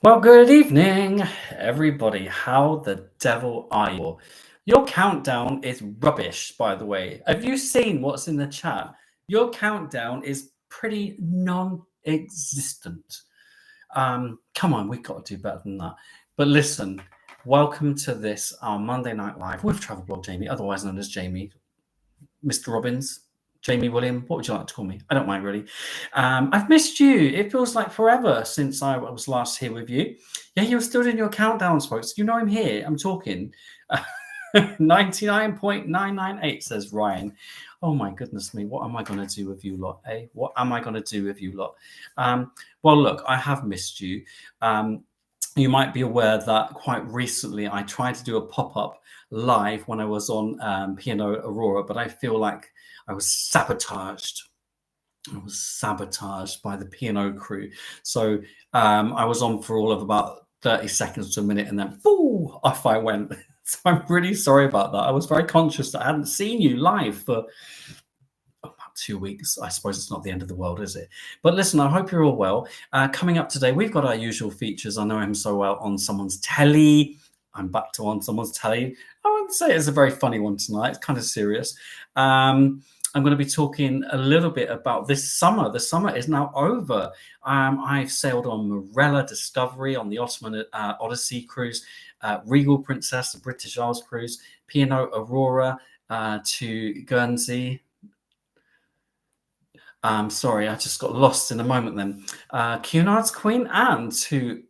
Well, good evening, everybody. How the devil are you? Your countdown is rubbish, by the way. Have you seen what's in the chat? Your countdown is pretty non-existent. Come on, we've got to do better than that. But listen, welcome to this Monday Night Live with Travel Blog Jamie, otherwise known as Jamie, Mr. Robbins. Jamie William, what would you like to call me? I don't mind really. I've missed you. It feels like forever since I was last here with you. Yeah, you're still doing your countdowns, folks. You know I'm here. I'm talking. 99.998 says Ryan. Oh my goodness me. What am I going to do with you lot, eh? What am I going to do with you lot? Well, look, I have missed you. You might be aware that quite recently I tried to do a pop-up live when I was on P&O Aurora, but I feel like I was sabotaged. I was sabotaged by the P&O crew. So I was on for all of about 30 seconds to a minute, and then boom, off I went. So I'm really sorry about that. I was very conscious that I hadn't seen you live for about 2 weeks. I suppose it's not the end of the world, is it? But listen, I hope you're all well. Coming up today, we've got our usual features. I know him so well on someone's telly. I'm back to on someone's telly. I wouldn't say it's a very funny one tonight. It's kind of serious. I'm going to be talking a little bit about this summer. The summer is now over. I've sailed on Morella Discovery on the Ottoman Odyssey cruise, Regal Princess, the British Isles cruise, P&O Aurora to Guernsey. Sorry, I just got lost in a moment then. Cunard's Queen Anne to,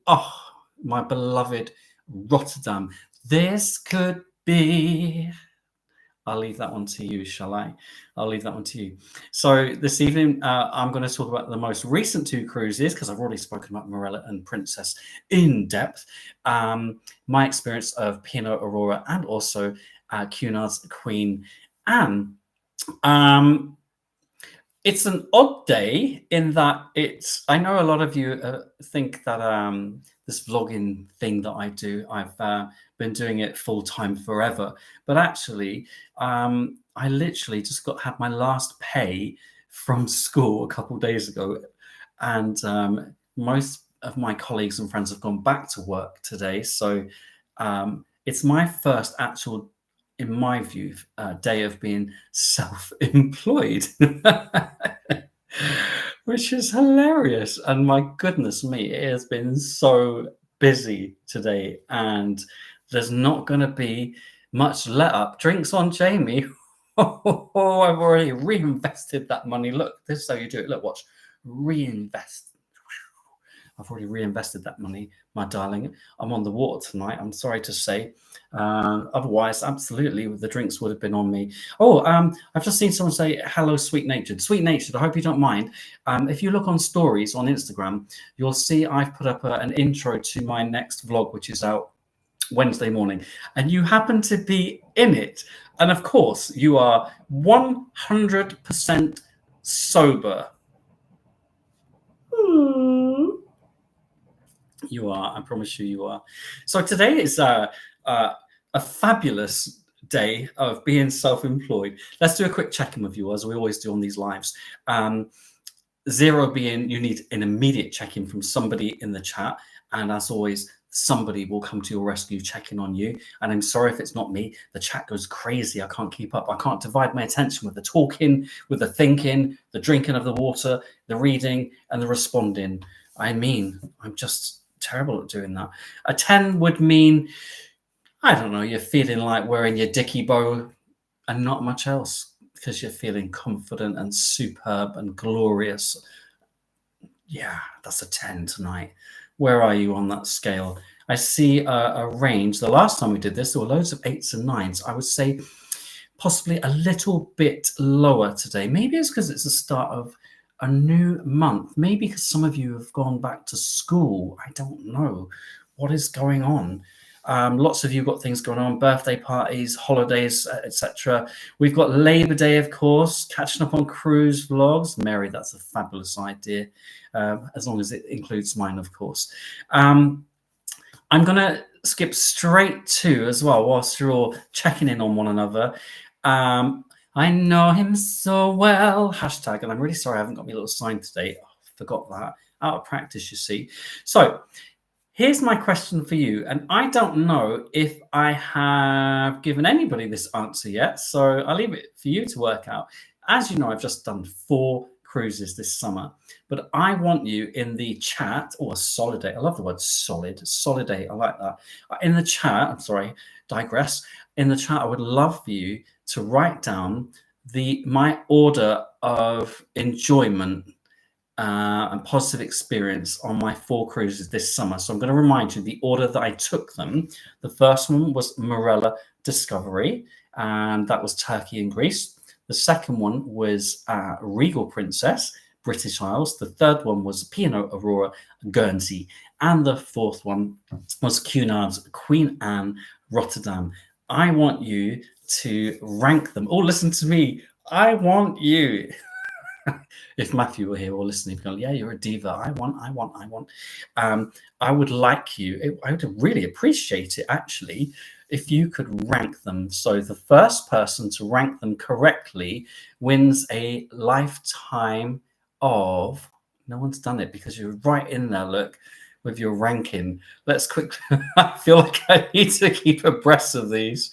my beloved Rotterdam. This could be... I'll leave that one to you, shall I? I'll leave that one to you. So this evening, I'm going to talk about the most recent two cruises, because I've already spoken about Morella and Princess in depth. My experience of P&O Aurora and also Cunard's Queen Anne. It's an odd day in that I know a lot of you think that this vlogging thing that I do, I've been doing it full time forever. But actually, I literally just had my last pay from school a couple of days ago. And most of my colleagues and friends have gone back to work today. So it's my first actual, in my view, day of being self-employed, which is hilarious. And my goodness me, it has been so busy today, and there's not going to be much let up. Drinks on Jamie. Oh, I've already reinvested that money. Look, this is how you do it. Look, watch. Reinvest. I've already reinvested that money, my darling. I'm on the water tonight, I'm sorry to say. Otherwise, absolutely, the drinks would have been on me. I've just seen someone say, hello, Sweet Natured. Sweet Natured, I hope you don't mind. If you look on stories on Instagram, you'll see I've put up an intro to my next vlog, which is out Wednesday morning. And you happen to be in it. And of course, you are 100% sober. You are. I promise you are. So today is a fabulous day of being self-employed. Let's do a quick check-in with you, as we always do on these lives. 0 being you need an immediate check-in from somebody in the chat. And as always, somebody will come to your rescue, checking on you. And I'm sorry if it's not me. The chat goes crazy. I can't keep up. I can't divide my attention with the talking, with the thinking, the drinking of the water, the reading, and the responding. I mean, I'm just terrible at doing that. A 10 would mean, I don't know, you're feeling like wearing your dicky bow and not much else, because you're feeling confident and superb and glorious. Yeah, that's a 10 tonight. Where are you on that scale? I see a range. The last time we did this, there were loads of 8s and 9s. I would say possibly a little bit lower today. Maybe it's because it's the start of a new month. Maybe because some of you have gone back to school. I don't know what is going on. Lots of you got things going on, birthday parties, holidays, etc. We've got Labor Day, of course, catching up on cruise vlogs. Mary, that's a fabulous idea, as long as it includes mine, of course. I'm going to skip straight to, as well, whilst you're all checking in on one another. I know him so well. Hashtag, and I'm really sorry I haven't got my little sign today. Oh, forgot that. Out of practice, you see. So Here's my question for you, and I don't know if I have given anybody this answer yet, so I'll leave it for you to work out. As you know, I've just done 4 cruises this summer, but I want you in the chat, or solidate. I love the word solidate. I like that. In the chat, I'm sorry, digress. In the chat, I would love for you to write down my order of enjoyment and positive experience on my 4 cruises this summer. So I'm going to remind you the order that I took them. The first one was Morella Discovery, and that was Turkey and Greece. The second one was Regal Princess, British Isles. The third one was P&O Aurora, Guernsey. And the fourth one was Cunard's Queen Anne, Rotterdam. I want you to rank them. Oh, listen to me. I want you. If Matthew were here or listening, he'd go, yeah, you're a diva. I want. I would like you, I would really appreciate it, actually, if you could rank them. So the first person to rank them correctly wins a lifetime of, no one's done it because you're right in there, look, with your ranking. Let's quickly, I feel like I need to keep abreast of these.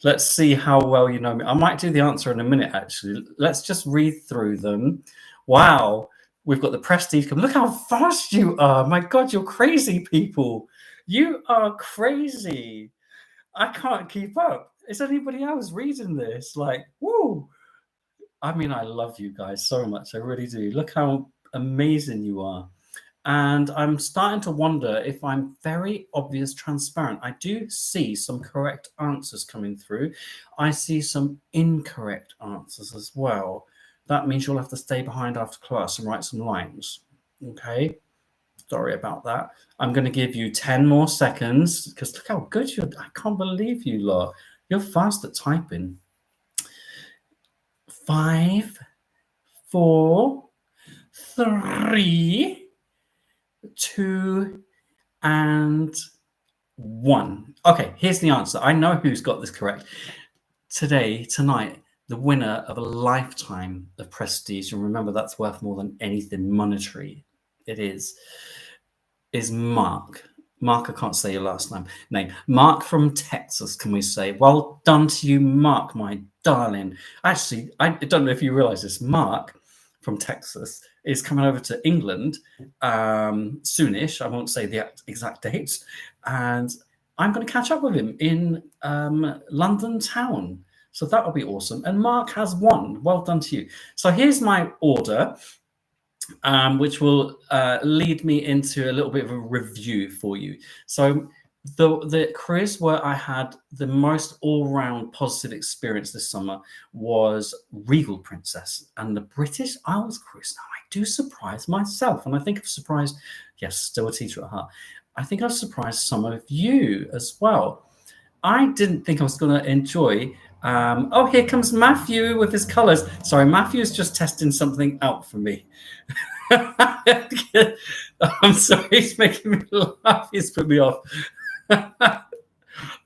Let's see how well you know me. I might do the answer in a minute, actually. Let's just read through them. Wow, we've got the prestige come. Look how fast you are. My God, you're crazy, people. You are crazy. I can't keep up. Is anybody else reading this? Like, woo. I mean, I love you guys so much. I really do. Look how amazing you are. And I'm starting to wonder if I'm very obvious transparent. I do see some correct answers coming through. I see some incorrect answers as well. That means you'll have to stay behind after class and write some lines. Okay? Sorry about that. I'm going to give you 10 more seconds because look how good you're. I can't believe you lot. You're fast at typing. 5, 4, 3, 2, and 1. Okay, here's the answer. I know who's got this correct. Tonight, the winner of a lifetime of prestige, and remember that's worth more than anything monetary. It is Mark. Mark, I can't say your last name. Mark from Texas, can we say? Well done to you, Mark, my darling. Actually, I don't know if you realize this. Mark from Texas is coming over to England soonish. I won't say the exact dates. And I'm going to catch up with him in London town. So that will be awesome. And Mark has won. Well done to you. So here's my order, which will lead me into a little bit of a review for you. So the cruise where I had the most all-round positive experience this summer was Regal Princess and the British Isles cruise. Now, I do surprise myself, and I think I've surprised, yes, still a teacher at heart, I think I've surprised some of you as well. I didn't think I was going to enjoy. Oh, here comes Matthew with his colours. Sorry, Matthew's just testing something out for me. I'm sorry, he's making me laugh. He's put me off.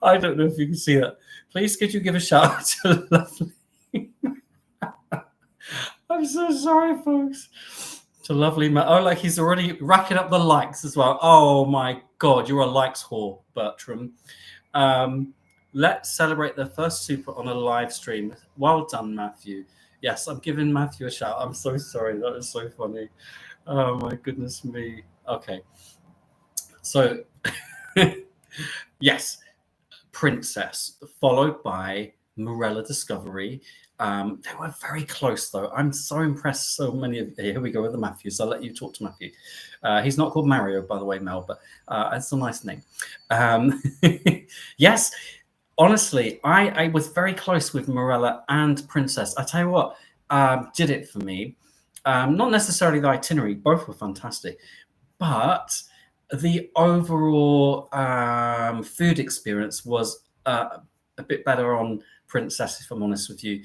I don't know if you can see that. Please, could you give a shout out to Lovely? I'm so sorry, folks. To Lovely Matt. Oh, like he's already racking up the likes as well. Oh my God, you're a likes whore, Bertram. Let's celebrate the first super on a live stream. Well done, Matthew. Yes, I'm giving Matthew a shout. I'm so sorry. That is so funny. Oh my goodness me. Okay. So, yes, Princess, followed by Morella Discovery. They were very close, though. I'm so impressed. So many of here we go with the Matthews. I'll let you talk to Matthew. He's not called Mario, by the way, Mel, but it's a nice name. Yes, honestly, I was very close with Morella and Princess. I tell you what, did it for me. Not necessarily the itinerary, both were fantastic, but the overall food experience was a bit better on Princess, if I'm honest with you.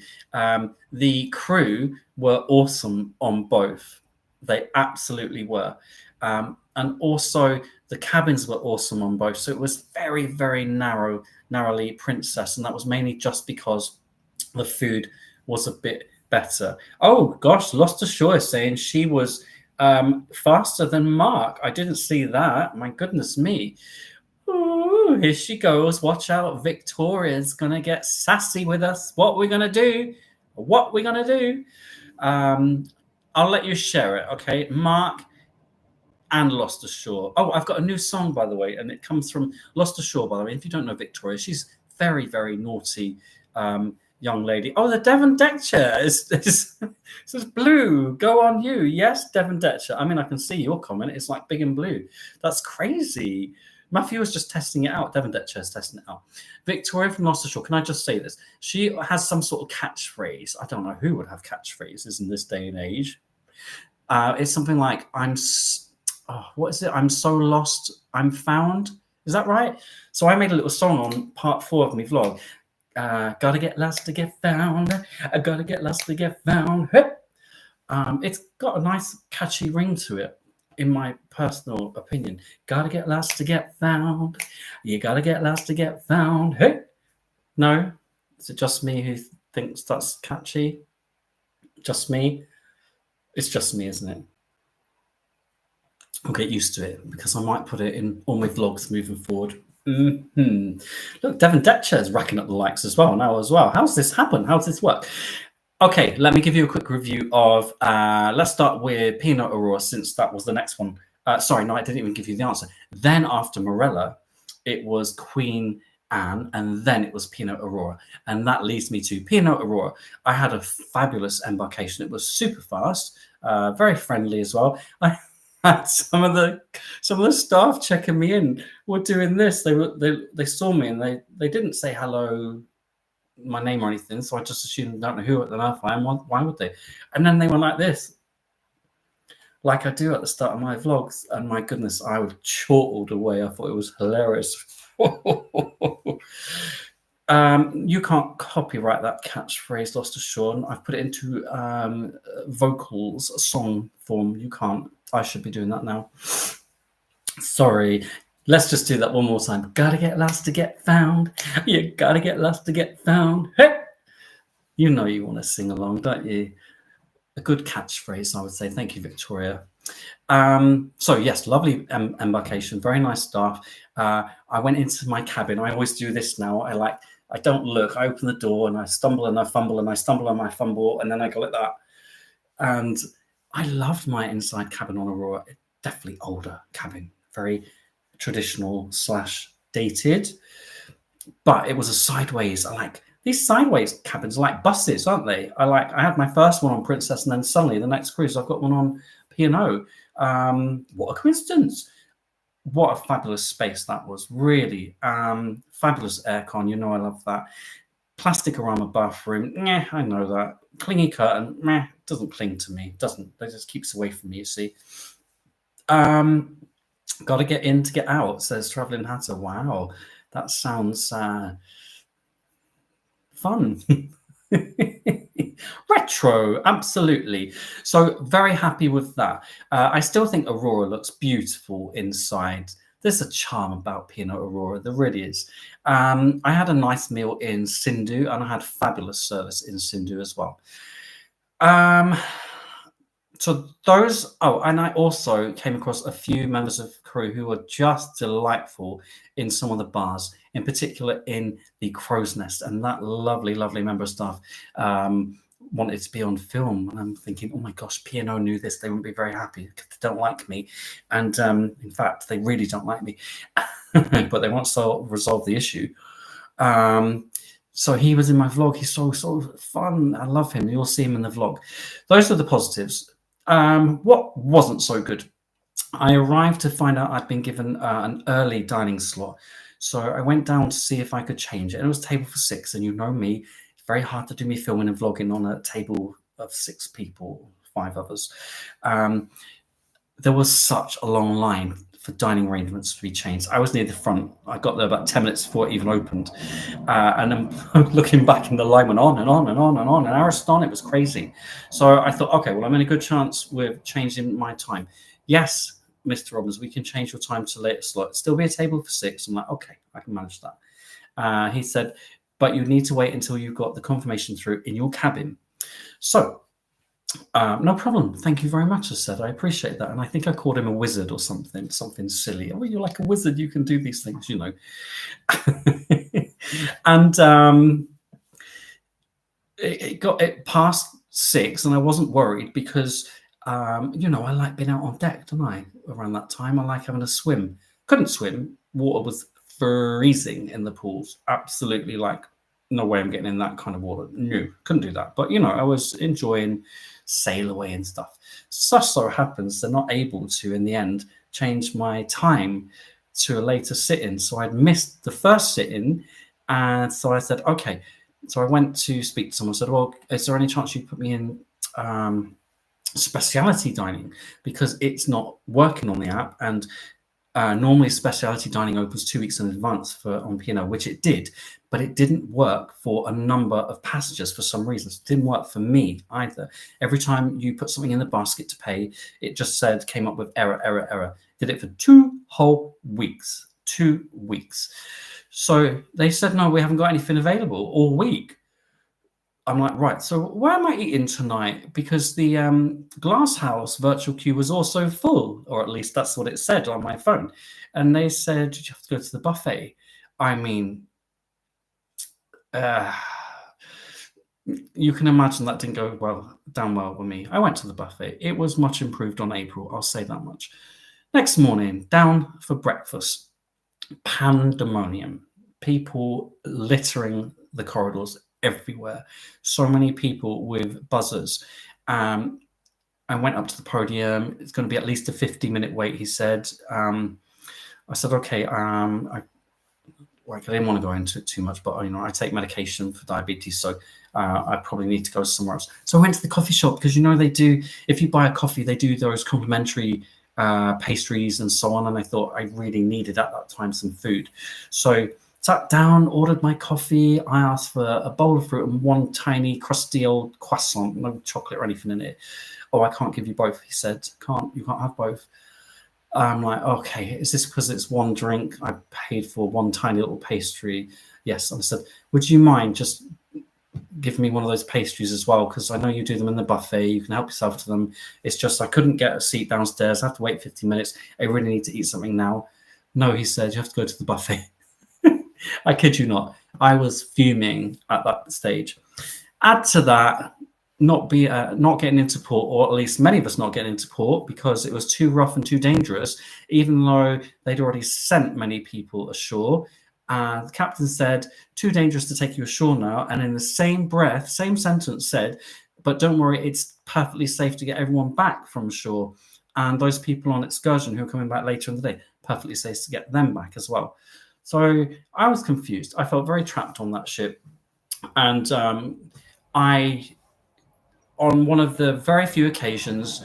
The crew were awesome on both. They absolutely were. And also the cabins were awesome on both. So it was very, very narrowly Princess. And that was mainly just because the food was a bit better. Oh, gosh, Lost Ashore is saying she was Faster than Mark. I didn't see that. My goodness me. Ooh, here she goes. Watch out. Victoria's going to get sassy with us. What we're going to do. What we're going to do. I'll let you share it, okay? Mark and Lost Ashore. Oh, I've got a new song, by the way, and it comes from Lost Ashore, by the way. If you don't know Victoria, she's very, very naughty young lady. Oh, the Devon deck chair is says blue. Go on you. Yes, Devon deck chair. I mean, I can see your comment. It's like big and blue. That's crazy. Matthew was just testing it out. Devon deck chair's testing it out. Victoria from Lost Ashore. Can I just say this? She has some sort of catchphrase. I don't know who would have catchphrases in this day and age. It's something like what is it? I'm so lost, I'm found. Is that right? So I made a little song on part 4 of my vlog. Gotta get lost to get found. I gotta get lost to get found. It's got a nice catchy ring to it, in my personal opinion. Gotta get lost to get found. You gotta get lost to get found. Hey, no, is it just me who thinks that's catchy? Just me? It's just me, isn't it? I'll get used to it because I might put it in all my vlogs moving forward. Look, Devon Detcher is racking up the likes as well now as well. How's this happen? How's this work? Okay, let me give you a quick review of, let's start with P&O Aurora, since that was the next one. Sorry, no, I didn't even give you the answer. Then after Morella, it was Queen Anne, and then it was P&O Aurora. And that leads me to P&O Aurora. I had a fabulous embarkation. It was super fast, very friendly as well. I had some of the staff checking me in were doing this. They saw me and they didn't say hello, my name or anything, so I just assumed they don't know who on earth I am. Why would they? And then they were like this, like I do at the start of my vlogs, and my goodness, I was chortled away. I thought it was hilarious. You can't copyright that catchphrase, Lost Ashore. I've put it into vocals, song form. You can't. I should be doing that now. Sorry. Let's just do that one more time. Gotta get lost to get found. You gotta get lost to get found. Hey! You know you want to sing along, don't you? A good catchphrase, I would say. Thank you, Victoria. So yes, lovely embarkation. Very nice staff. I went into my cabin. I always do this now. I don't look. I open the door and I stumble and I fumble and I stumble and I fumble and then I go like that. And I loved my inside cabin on Aurora. Definitely older cabin. Very traditional / dated, but it was a sideways. I like these sideways cabins, like buses, aren't they? I had my first one on Princess, and then suddenly the next cruise I've got one on P&O. What a coincidence. What a fabulous space that was. Really fabulous aircon. You know I love that. Plastic-orama bathroom. I know that. Clingy curtain. Doesn't cling to me. Doesn't. It just keeps away from me, you see. Got to get in to get out, says Traveling Hatter. Wow, that sounds fun. Retro, absolutely. So very happy with that. I still think Aurora looks beautiful inside. There's a charm about P&O Aurora. There really is. I had a nice meal in Sindhu, and I had fabulous service in Sindhu as well. So those, and I also came across a few members of crew who were just delightful in some of the bars, in particular in the Crow's Nest. And that lovely, lovely member of staff wanted to be on film. And I'm thinking, oh my gosh, P&O knew this. They wouldn't be very happy because they don't like me. And in fact, they really don't like me. But they want to resolve the issue. So he was in my vlog. He's so fun. I love him. You'll see him in the vlog. Those are the positives. What wasn't so good? I arrived to find out I'd been given an early dining slot. So I went down to see if I could change it. And it was table for 6. And you know me, it's very hard to do me filming and vlogging on a table of 6 people, 5 others. There was such a long line for dining arrangements to be changed. I was near the front. I got there about 10 minutes before it even opened. And then looking back, in the line went on and on and on and on. An hour on, it was crazy. So I thought, okay, well, I'm in a good chance with changing my time. Yes, Mr. Robbins, we can change your time to later slot. Still be a table for 6. I'm like, okay, I can manage that. He said, but you need to wait until you've got the confirmation through in your cabin. So No problem. Thank you very much, I said. I appreciate that. And I think I called him a wizard or something silly. Oh, you're like a wizard. You can do these things, you know. And it past 6, and I wasn't worried because, you know, I like being out on deck, don't I? Around that time, I like having a swim. Couldn't swim. Water was freezing in the pools. Absolutely, like, no way I'm getting in that kind of water. No, couldn't do that. But, you know, I was enjoying sail away and stuff. Such so happens they're not able to, in the end, change my time to a later sit-in. So I'd missed the first sit-in, and so I said, okay. So I went to speak to someone, said, well, is there any chance you put me in speciality dining? Because it's not working on the app. And normally speciality dining opens 2 weeks in advance on P&O, which it did, but it didn't work for a number of passengers for some reasons. It didn't work for me either. Every time you put something in the basket to pay, it just came up with error, error, error. Did it for 2 whole weeks. 2 weeks. So they said, no, we haven't got anything available all week. I'm like, right, so where am I eating tonight? Because the Glass House virtual queue was also full, or at least that's what it said on my phone. And they said, you have to go to the buffet. I mean, you can imagine that didn't go down well with me. I went to the buffet. It was much improved on April, I'll say that much. Next morning, down for breakfast. Pandemonium, people littering the corridors everywhere, so many people with buzzers. I went up to the podium. It's going to be at least a 50-minute wait, he said. I said, okay. I didn't want to go into it too much, but you know, I take medication for diabetes, so I probably need to go somewhere else. So I went to the coffee shop because, you know, they do, if you buy a coffee, they do those complimentary pastries and so on, and I thought I really needed at that time some food. So sat down, ordered my coffee. I asked for a bowl of fruit and one tiny crusty old croissant, no chocolate or anything in it. Oh, I can't give you both, he said. You can't have both. I'm like, okay, is this because it's one drink? I paid for one tiny little pastry. Yes. And I said, would you mind just give me one of those pastries as well, because I know you do them in the buffet, you can help yourself to them. It's just I couldn't get a seat downstairs, I have to wait 15 minutes, I really need to eat something now. No, he said, you have to go to the buffet. I kid you not, I was fuming at that stage. Add to that, not getting into port, or at least many of us not getting into port, because it was too rough and too dangerous, even though they'd already sent many people ashore. The captain said, too dangerous to take you ashore now. And in the same breath, same sentence said, but don't worry, it's perfectly safe to get everyone back from shore. And those people on excursion who are coming back later in the day, perfectly safe to get them back as well. So I was confused. I felt very trapped on that ship. And on one of the very few occasions,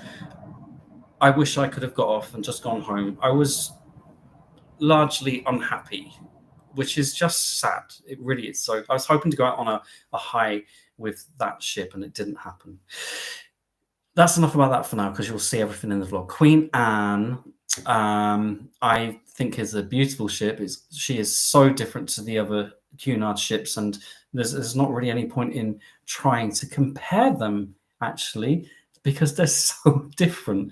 I wish I could have got off and just gone home. I was largely unhappy, which is just sad. It really is. So I was hoping to go out on a high with that ship, and it didn't happen. That's enough about that for now, because you'll see everything in the vlog. Queen Anne, I think, is a beautiful ship. She is so different to the other Cunard ships, and there's not really any point in trying to compare them, actually, because they're so different.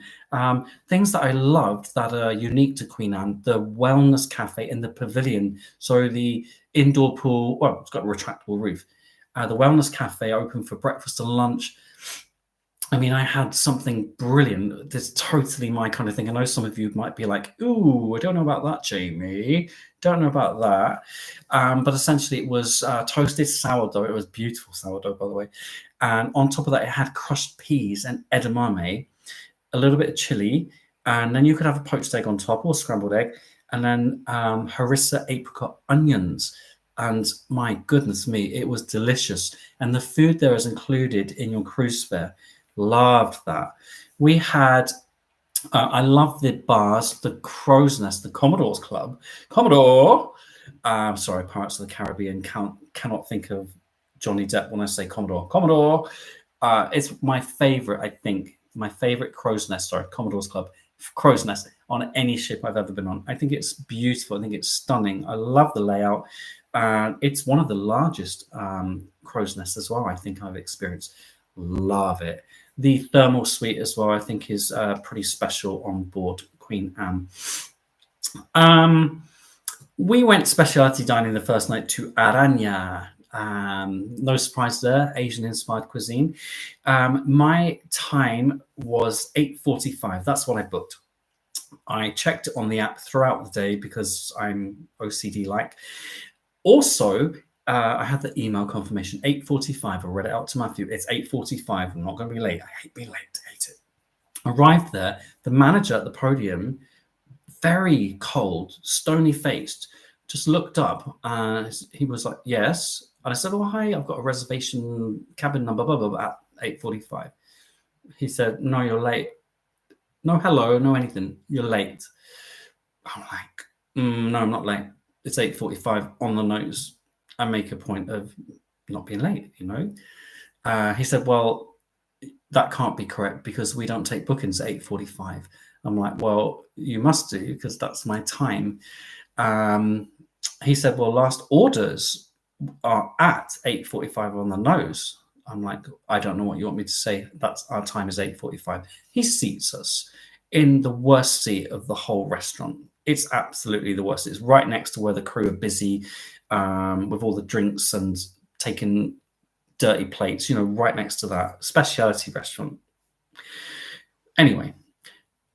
Things that I loved that are unique to Queen Anne, the wellness cafe in the pavilion. So the indoor pool, well, it's got a retractable roof. The wellness cafe open for breakfast and lunch. I mean, I had something brilliant. This is totally my kind of thing. I know some of you might be like, ooh, I don't know about that, Jamie. Don't know about that. But essentially it was toasted sourdough. It was beautiful sourdough, by the way. And on top of that, it had crushed peas and edamame, a little bit of chili, and then you could have a poached egg on top or scrambled egg, and then harissa apricot onions. And my goodness me, it was delicious. And the food there is included in your cruise fare. Loved that. We had, I love the bars, the Crow's Nest, the Commodore's Club. Commodore, sorry, Pirates of the Caribbean, cannot think of Johnny Depp when I say Commodore. Commodore, it's my favorite, I think, my favorite Crow's Nest, sorry, Commodore's Club, Crow's Nest on any ship I've ever been on. I think it's beautiful. I think it's stunning. I love the layout. It's one of the largest Crow's Nests as well, I think I've experienced. Love it. The thermal suite as well, I think, is pretty special on board Queen Anne. We went specialty dining the first night to Aranya. No surprise there, Asian-inspired cuisine. My time was 8:45. That's what I booked. I checked it on the app throughout the day because I'm OCD-like. Also, I had the email confirmation, 8:45. I read it out to Matthew. It's 8:45. I'm not going to be late. I hate being late. I hate it. Arrived there. The manager at the podium, very cold, stony-faced, just looked up. He was like, yes. And I said, oh, hi, I've got a reservation, cabin number, blah, blah, blah, at 8:45. He said, no, you're late. No hello, no anything. You're late. I'm like, no, I'm not late. It's 8:45 on the nose. I make a point of not being late, you know. He said, well, that can't be correct because we don't take bookings at 8:45. I'm like, well, you must do because that's my time. He said, well, last orders are at 8:45 on the nose. I'm like, I don't know what you want me to say. That's our time is 8:45. He seats us in the worst seat of the whole restaurant. It's absolutely the worst. It's right next to where the crew are busy with all the drinks and taking dirty plates, you know, right next to that specialty restaurant. Anyway,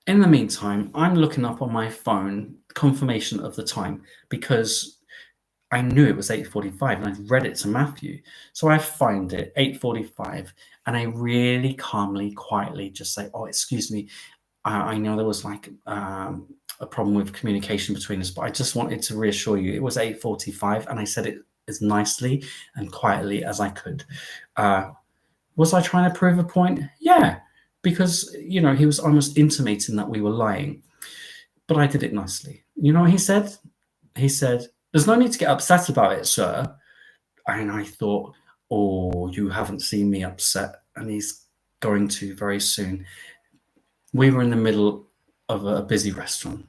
in the meantime, I'm looking up on my phone confirmation of the time because I knew it was 8:45 and I'd read it to Matthew. So I find it 8:45 and I really calmly, quietly just say, oh, excuse me. I know there was like a problem with communication between us, but I just wanted to reassure you it was 8:45 and I said it as nicely and quietly as I could. Was I trying to prove a point? Yeah, because, you know, he was almost intimating that we were lying, but I did it nicely. You know what he said? He said, there's no need to get upset about it, sir. And I thought, oh, you haven't seen me upset. And he's going to very soon. We were in the middle of a busy restaurant.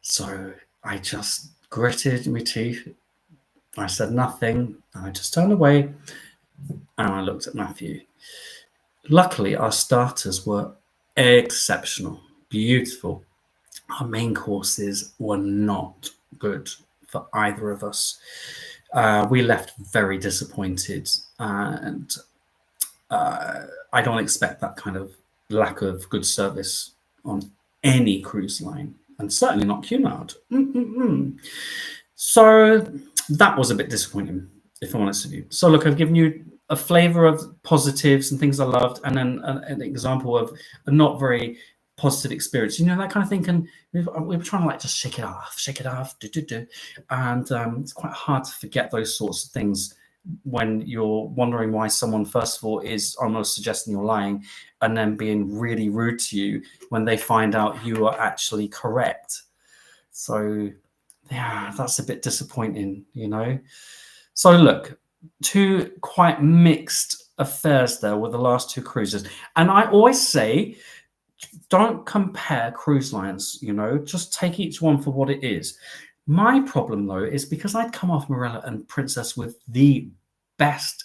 So I just gritted my teeth. I said nothing. And I just turned away and I looked at Matthew. Luckily, our starters were exceptional, beautiful. Our main courses were not good for either of us. We left very disappointed, and I don't expect that kind of lack of good service on any cruise line, and certainly not Cunard. So that was a bit disappointing, if I'm honest with you. So look, I've given you a flavor of positives and things I loved, and then an example of a not very positive experience, you know, that kind of thing. And we were trying to like just shake it off, and it's quite hard to forget those sorts of things when you're wondering why someone, first of all, is almost suggesting you're lying, and then being really rude to you when they find out you are actually correct. So yeah, that's a bit disappointing, you know. So look, two quite mixed affairs there with the last two cruises, and I always say, don't compare cruise lines, you know, just take each one for what it is. My problem, though, is because I'd come off Marella and Princess with the best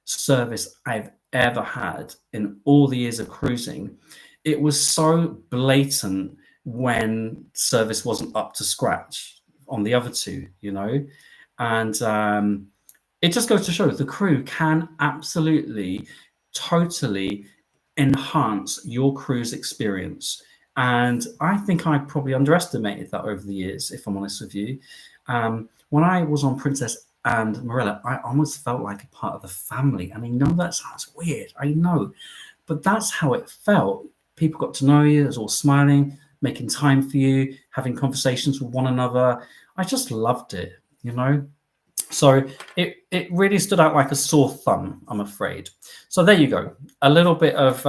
service I've ever had in all the years of cruising. It was so blatant when service wasn't up to scratch on the other two, you know, and it just goes to show the crew can absolutely, totally enhance your cruise experience. And I think I probably underestimated that over the years, if I'm honest with you. When I was on Princess and Marella, I almost felt like a part of the family. And I know that sounds weird, I know, but that's how it felt. People got to know you, it was all smiling, making time for you, having conversations with one another. I just loved it, you know. So it really stood out like a sore thumb, I'm afraid. So there you go. A little bit of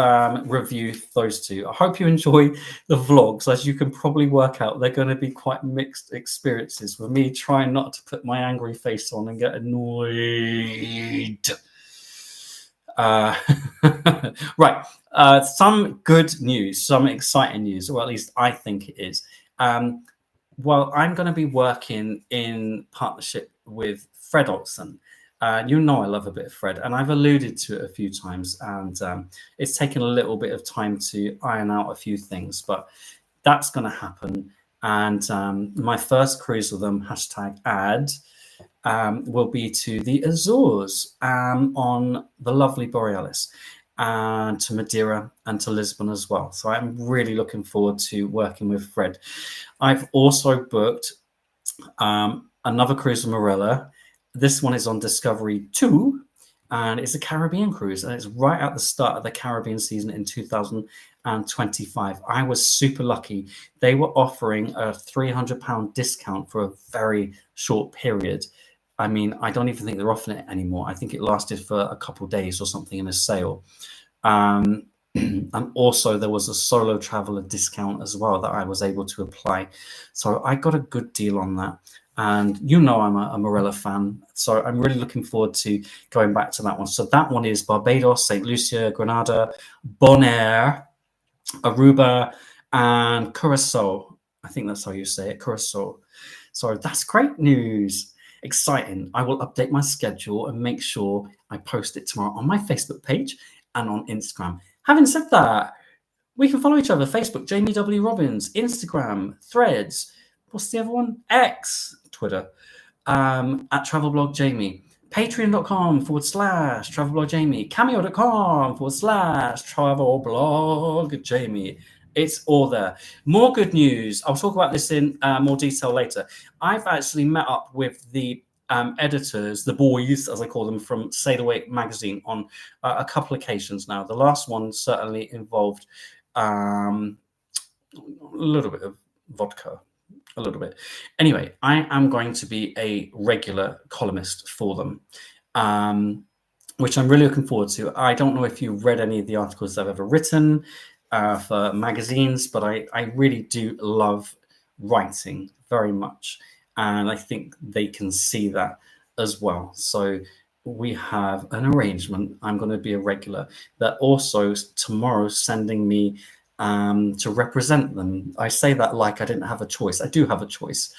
review for those two. I hope you enjoy the vlogs. As you can probably work out, they're going to be quite mixed experiences with me trying not to put my angry face on and get annoyed. Right. Some good news, some exciting news, or at least I think it is. Well, I'm going to be working in partnership with Fred Olsen. You know I love a bit of Fred, and I've alluded to it a few times, and it's taken a little bit of time to iron out a few things, but that's going to happen. And my first cruise with them, #ad, will be to the Azores on the lovely Borealis, and to Madeira and to Lisbon as well. So I'm really looking forward to working with Fred. I've also booked another cruise with Marella. This one is on Discovery 2, and it's a Caribbean cruise, and it's right at the start of the Caribbean season in 2025. I was super lucky. They were offering a £300 discount for a very short period. I mean, I don't even think they're offering it anymore. I think it lasted for a couple of days or something in a sale. And also there was a solo traveler discount as well that I was able to apply. So I got a good deal on that. And you know I'm a Marella fan, so I'm really looking forward to going back to that one. So that one is Barbados, St. Lucia, Grenada, Bonaire, Aruba, and Curacao. I think that's how you say it, Curacao. So that's great news. Exciting. I will update my schedule and make sure I post it tomorrow on my Facebook page and on Instagram. Having said that, we can follow each other. Facebook, Jamie W. Robbins. Instagram, Threads. What's the other one? X, Twitter, at Travelblog Jamie. Patreon.com/Travelblog Jamie. Cameo.com/Travelblog Jamie. It's all there. More good news. I'll talk about this in more detail later. I've actually met up with the editors, the boys, as I call them, from Sail Away magazine on a couple of occasions now. The last one certainly involved a little bit of vodka. A little bit. Anyway, I am going to be a regular columnist for them, which I'm really looking forward to. I don't know if you read any of the articles I've ever written for magazines, but I really do love writing very much. And I think they can see that as well. So we have an arrangement. I'm going to be a regular. That also tomorrow sending me to represent them. I say that like I didn't have a choice. I do have a choice.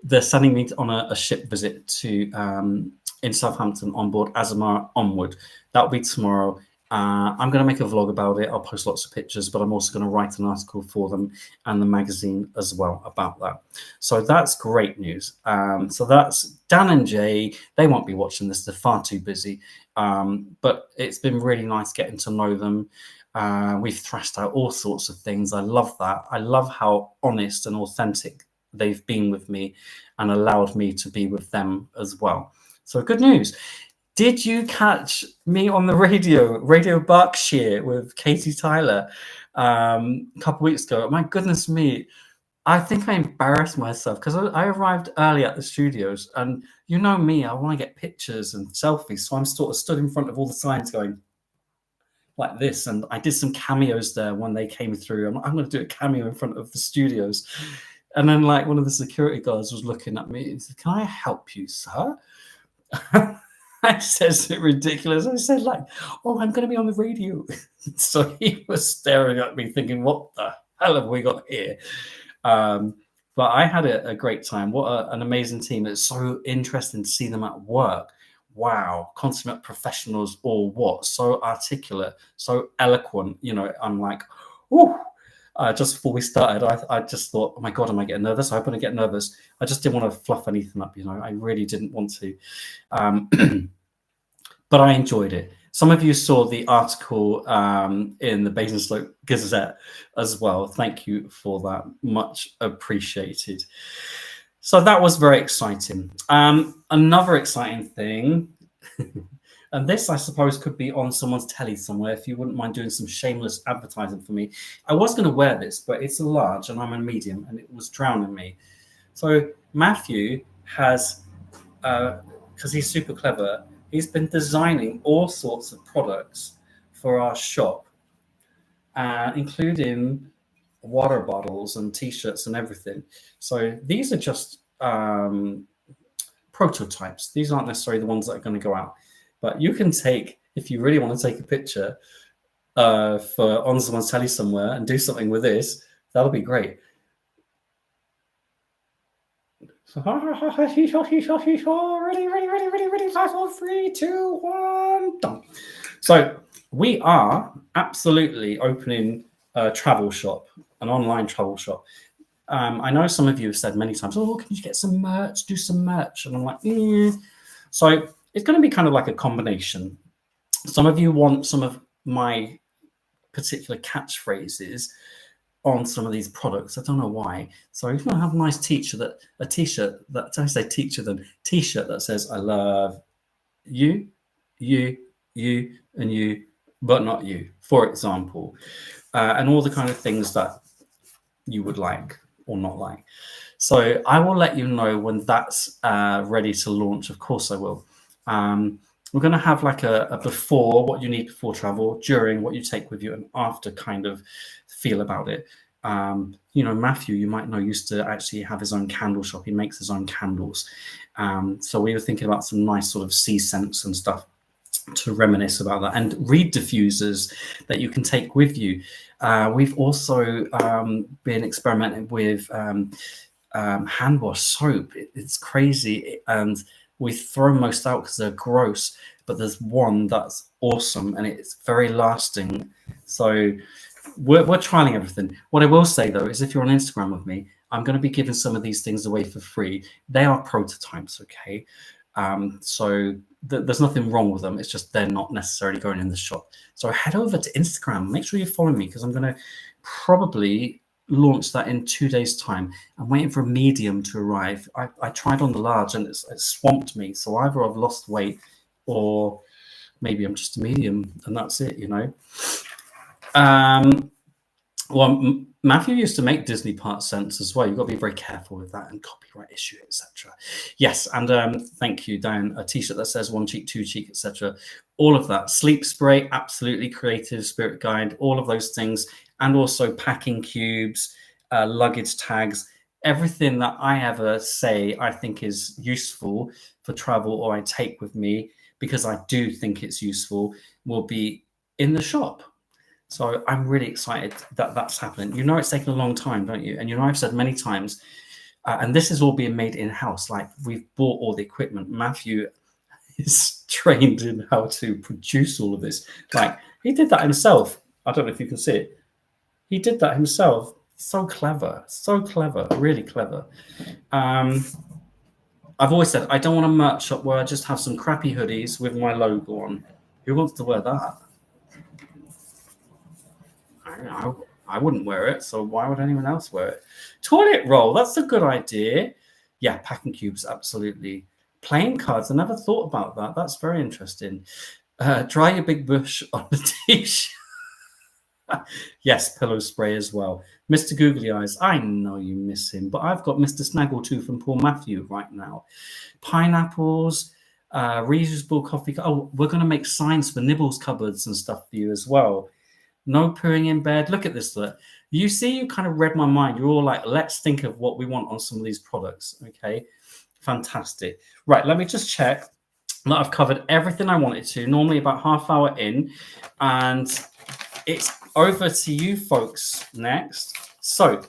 They're sending me on a ship visit to in Southampton on board Azamar Onward. That'll be tomorrow. I'm going to make a vlog about it. I'll post lots of pictures, but I'm also going to write an article for them and the magazine as well about that. So that's great news. So that's Dan and Jay. They won't be watching this. They're far too busy. But it's been really nice getting to know them. We've thrashed out all sorts of things. I love that. I love how honest and authentic they've been with me and allowed me to be with them as well. So good news. Did you catch me on the Radio Berkshire with Katie Tyler a couple of weeks ago? My goodness me. I think I embarrassed myself because I arrived early at the studios, and you know me, I want to get pictures and selfies. So I'm sort of stood in front of all the signs going like this. And I did some cameos there when they came through. I'm going to do a cameo in front of the studios. And then like one of the security guards was looking at me and said, "Can I help you, sir?" I said something ridiculous. I said like, "Oh, I'm going to be on the radio." So he was staring at me thinking, what the hell have we got here? But I had a great time. What an amazing team. It's so interesting to see them at work. Wow, consummate professionals or what? So articulate, so eloquent. You know, I'm like, oh, just before we started, I just thought, oh my God, am I getting nervous? I hope I don't get nervous. I just didn't want to fluff anything up, you know. I really didn't want to. But I enjoyed it. Some of you saw the article in the Basingstoke Gazette as well. Thank you for that. Much appreciated. So that was very exciting. Another exciting thing, and this, I suppose, could be on someone's telly somewhere, if you wouldn't mind doing some shameless advertising for me. I was going to wear this, but it's a large and I'm a medium, and it was drowning me. So Matthew has, because he's super clever, he's been designing all sorts of products for our shop, including water bottles and T-shirts and everything. So these are just prototypes. These aren't necessarily the ones that are going to go out. But you can take, if you really want to take a picture for on someone's telly somewhere and do something with this, that'll be great. Ready, 5, 4, 3, 2, 1, done. So we are absolutely opening a travel shop, an online travel shop. I know some of you have said many times, oh, can you get some merch, do some merch? And I'm like, So it's going to be kind of like a combination. Some of you want some of my particular catchphrases on some of these products. I don't know why. So if you have a nice t-shirt that I say teacher then t-shirt that says I love you, and you, but not you, for example, and all the kind of things that you would like or not like. So I will let you know when that's ready to launch. Of course I will. We're going to have like a before, what you need before travel, during, what you take with you, and after kind of feel about it. Matthew, you might know, used to actually have his own candle shop. He makes his own candles. So we were thinking about some nice sort of sea scents and stuff to reminisce about that, and reed diffusers that you can take with you. We've also been experimenting with hand wash soap. It's crazy, and we throw most out because they're gross, but there's one that's awesome and it's very lasting. So we're trialing everything. What I will say though is if you're on Instagram with me, I'm going to be giving some of these things away for free. They are prototypes, okay? So there's nothing wrong with them. It's just they're not necessarily going in the shop. So head over to Instagram. Make sure you follow me because I'm going to probably launch that in 2 days' time. I'm waiting for a medium to arrive. I tried on the large and it swamped me. So either I've lost weight or maybe I'm just a medium and that's it, Well, Matthew used to make Disney part scents as well. You've got to be very careful with that and copyright issue, etc. Yes, and thank you, Dan. A t-shirt that says one cheek, two cheek, etc. All of that. Sleep spray, absolutely creative, spirit guide, all of those things. And also packing cubes, luggage tags, everything that I ever say I think is useful for travel or I take with me because I do think it's useful will be in the shop. So I'm really excited that that's happening. It's taken a long time, don't you? And I've said many times, and this is all being made in-house. Like we've bought all the equipment. Matthew is trained in how to produce all of this. Like he did that himself. I don't know if you can see it. He did that himself. So clever, really clever. I've always said I don't want a merch shop where I just have some crappy hoodies with my logo on. Who wants to wear that? I wouldn't wear it, so why would anyone else wear it? Toilet roll, that's a good idea. Yeah, packing cubes, absolutely. Playing cards, I never thought about that. That's very interesting. Dry your big bush on the t-shirt. Yes, pillow spray as well. Mr. Googly Eyes, I know you miss him, but I've got Mr. Snaggletooth and Paul Matthew right now. Pineapples, reusable coffee. Oh, we're going to make signs for Nibbles cupboards and stuff for you as well. No pooing in bed. Look at this. Look. You see, you kind of read my mind. You're all like, let's think of what we want on some of these products. Okay, fantastic. Right, let me just check that I've covered everything I wanted to. Normally about half hour in, and it's over to you folks next. So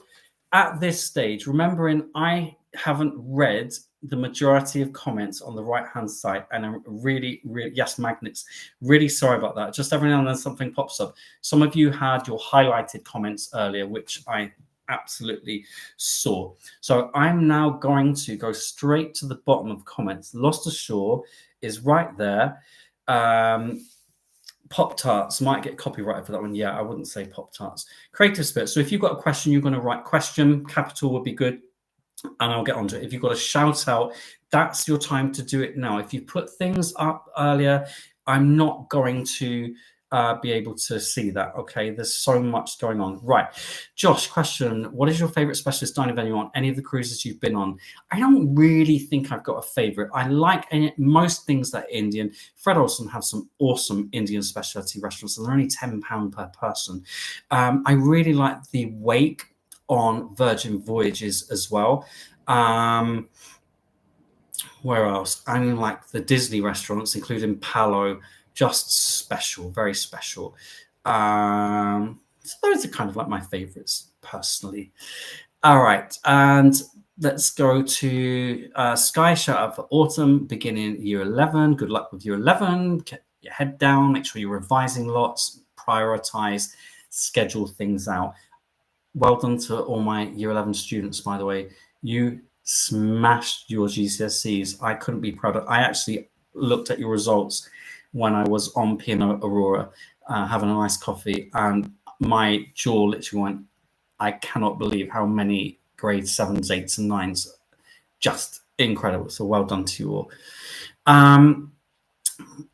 at this stage, remembering I haven't read the majority of comments on the right hand side, and I'm really yes, magnets, really sorry about that. Just every now and then something pops up. Some of you had your highlighted comments earlier, which I absolutely saw. So I'm now going to go straight to the bottom of comments. Lost Ashore is right there. Pop-Tarts might get copyrighted for that one. Yeah, I wouldn't say Pop-Tarts. Creative Spirit. So if you've got a question, you're going to write question, capital would be good, and I'll get onto it. If you've got a shout out, that's your time to do it now. If you put things up earlier, I'm not going to be able to see that. Okay, there's so much going on. Right, Josh, question: what is your favorite specialist dining venue on any of the cruises you've been on? I don't really think I've got a favorite. I like most things that are Indian. Fred Olsen has some awesome Indian specialty restaurants, and they're only £10 per person. I really like the Wake on Virgin Voyages as well. Where else? I mean, like the Disney restaurants, including Palo, just special, very special. So those are kind of like my favorites personally. All right, and Let's go to Sky. Shout out for autumn, beginning year 11. Good luck with year 11. Get your head down. Make sure you're revising lots. Prioritize. Schedule things out. Well done to all my year 11 students, by the way. You smashed your GCSEs. I couldn't be prouder. I actually looked at your results when I was on P&O Aurora, having a nice coffee, and my jaw literally went, I cannot believe how many grade 7s, 8s, and 9s. Just incredible. So well done to you all.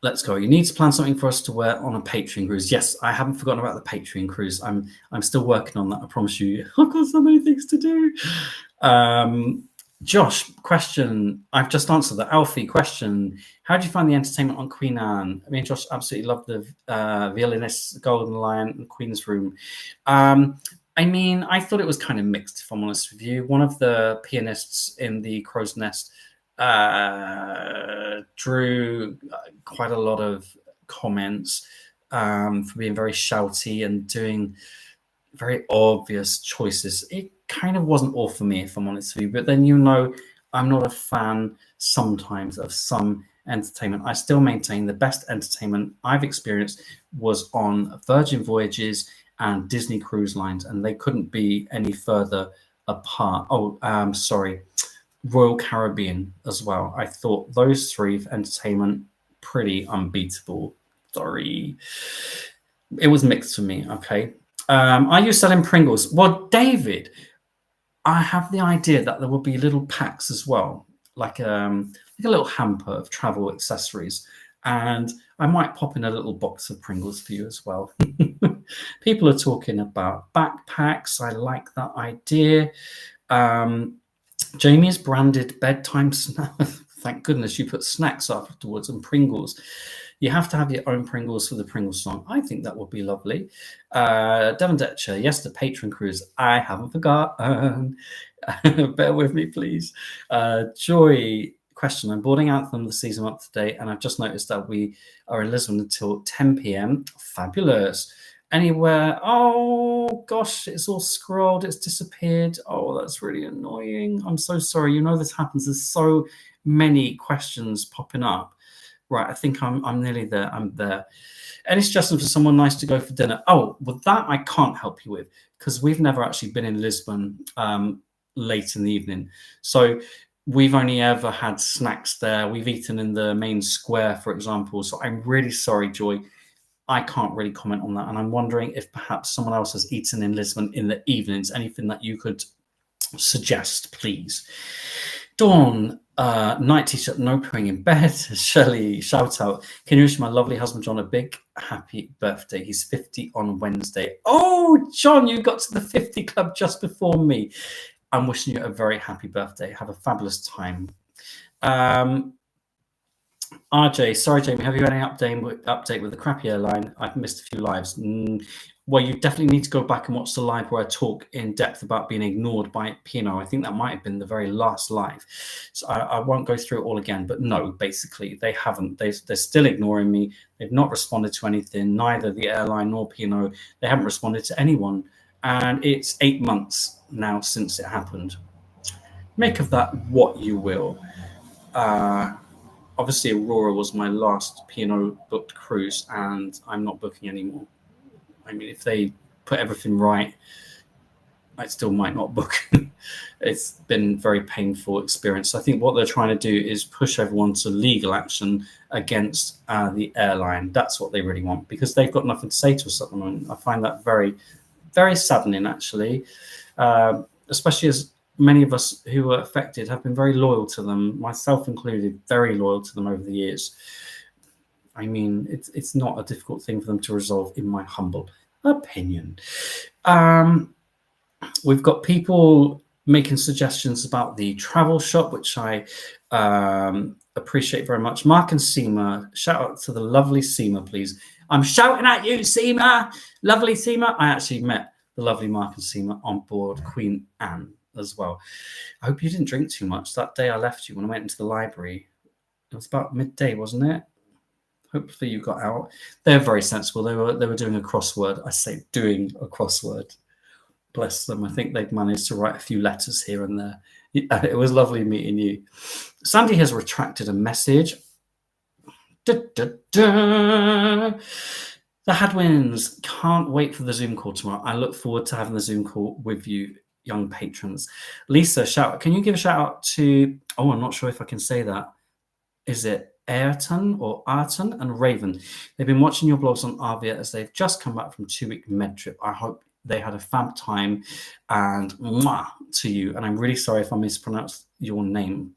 Let's go. You need to plan something for us to wear on a Patreon cruise. Yes, I haven't forgotten about the Patreon cruise. I'm still working on that. I promise you. I've got so many things to do. Josh, question. I've just answered the Alfie question. How did you find the entertainment on Queen Anne? I mean, Josh absolutely loved the violinist, Golden Lion, and Queen's Room. I mean, I thought it was kind of mixed, if I'm honest with you. One of the pianists in the Crow's Nest drew quite a lot of comments for being very shouty and doing very obvious choices. It kind of wasn't all for me, if I'm honest with you. But then, I'm not a fan sometimes of some entertainment. I still maintain the best entertainment I've experienced was on Virgin Voyages and Disney Cruise Lines, and they couldn't be any further apart. Royal Caribbean as well. I thought those three for entertainment pretty unbeatable. Sorry. It was mixed for me, okay? Are you selling Pringles? Well, David, I have the idea that there will be little packs as well, like a little hamper of travel accessories. And I might pop in a little box of Pringles for you as well. People are talking about backpacks. I like that idea. Jamie's branded bedtime snack. Thank goodness you put snacks afterwards and Pringles. You have to have your own Pringles for the Pringles song. I think that would be lovely. Devon Detcher, yes, the patron cruise. I haven't forgotten. Bear with me, please. Joy, question. I'm boarding Anthem the season up today, and I've just noticed that we are in Lisbon until 10 p.m. Fabulous. Anywhere? Oh gosh, it's all scrolled, it's disappeared. Oh, that's really annoying. I'm so sorry. This happens. There's so many questions popping up. Right, I think I'm nearly there. I'm there. Any suggestions for someone nice to go for dinner? Oh, well, that I can't help you with because we've never actually been in Lisbon late in the evening. So we've only ever had snacks there. We've eaten in the main square, for example. So I'm really sorry, Joy. I can't really comment on that. And I'm wondering if perhaps someone else has eaten in Lisbon in the evenings. Anything that you could suggest, please. Dawn, night t-shirt, no pooing in bed. Shelley, shout out. Can you wish my lovely husband John a big happy birthday? He's 50 on Wednesday. Oh, John, you got to the 50 club just before me. I'm wishing you a very happy birthday. Have a fabulous time. RJ, sorry, Jamie, have you had any update with the crappy airline? I've missed a few lives. Well, you definitely need to go back and watch the live where I talk in depth about being ignored by P&O. I think that might have been the very last live. So I won't go through it all again. But no, basically, they haven't. They're still ignoring me. They've not responded to anything, neither the airline nor P&O. They haven't responded to anyone. And it's 8 months now since it happened. Make of that what you will. Obviously, Aurora was my last P&O booked cruise, and I'm not booking anymore. I mean, if they put everything right, I still might not book. It's been a very painful experience. I think what they're trying to do is push everyone to legal action against the airline. That's what they really want, because they've got nothing to say to us at the moment. I find that very, very saddening, actually, especially as many of us who were affected have been very loyal to them, myself included, very loyal to them over the years. I mean, it's not a difficult thing for them to resolve, in my humble opinion. We've got people making suggestions about the travel shop, which I appreciate very much. Mark and Seema, shout out to the lovely Seema, please. I'm shouting at you, Seema. Lovely Seema. I actually met the lovely Mark and Seema on board Queen Anne as well. I hope you didn't drink too much that day I left you when I went into the library. It was about midday, wasn't it? Hopefully you got out. They're very sensible. They were doing a crossword. I say doing a crossword. Bless them. I think they've managed to write a few letters here and there. It was lovely meeting you. Sandy has retracted a message. Da, da, da. The Hadwins, can't wait for the Zoom call tomorrow. I look forward to having the Zoom call with you, young patrons. Lisa, can you give a shout out to, I'm not sure if I can say that. Is it Ayrton or Arton and Raven? They've been watching your blogs on Arvia as they've just come back from 2-week med trip. I hope they had a fab time, and mwah to you. And I'm really sorry if I mispronounced your name.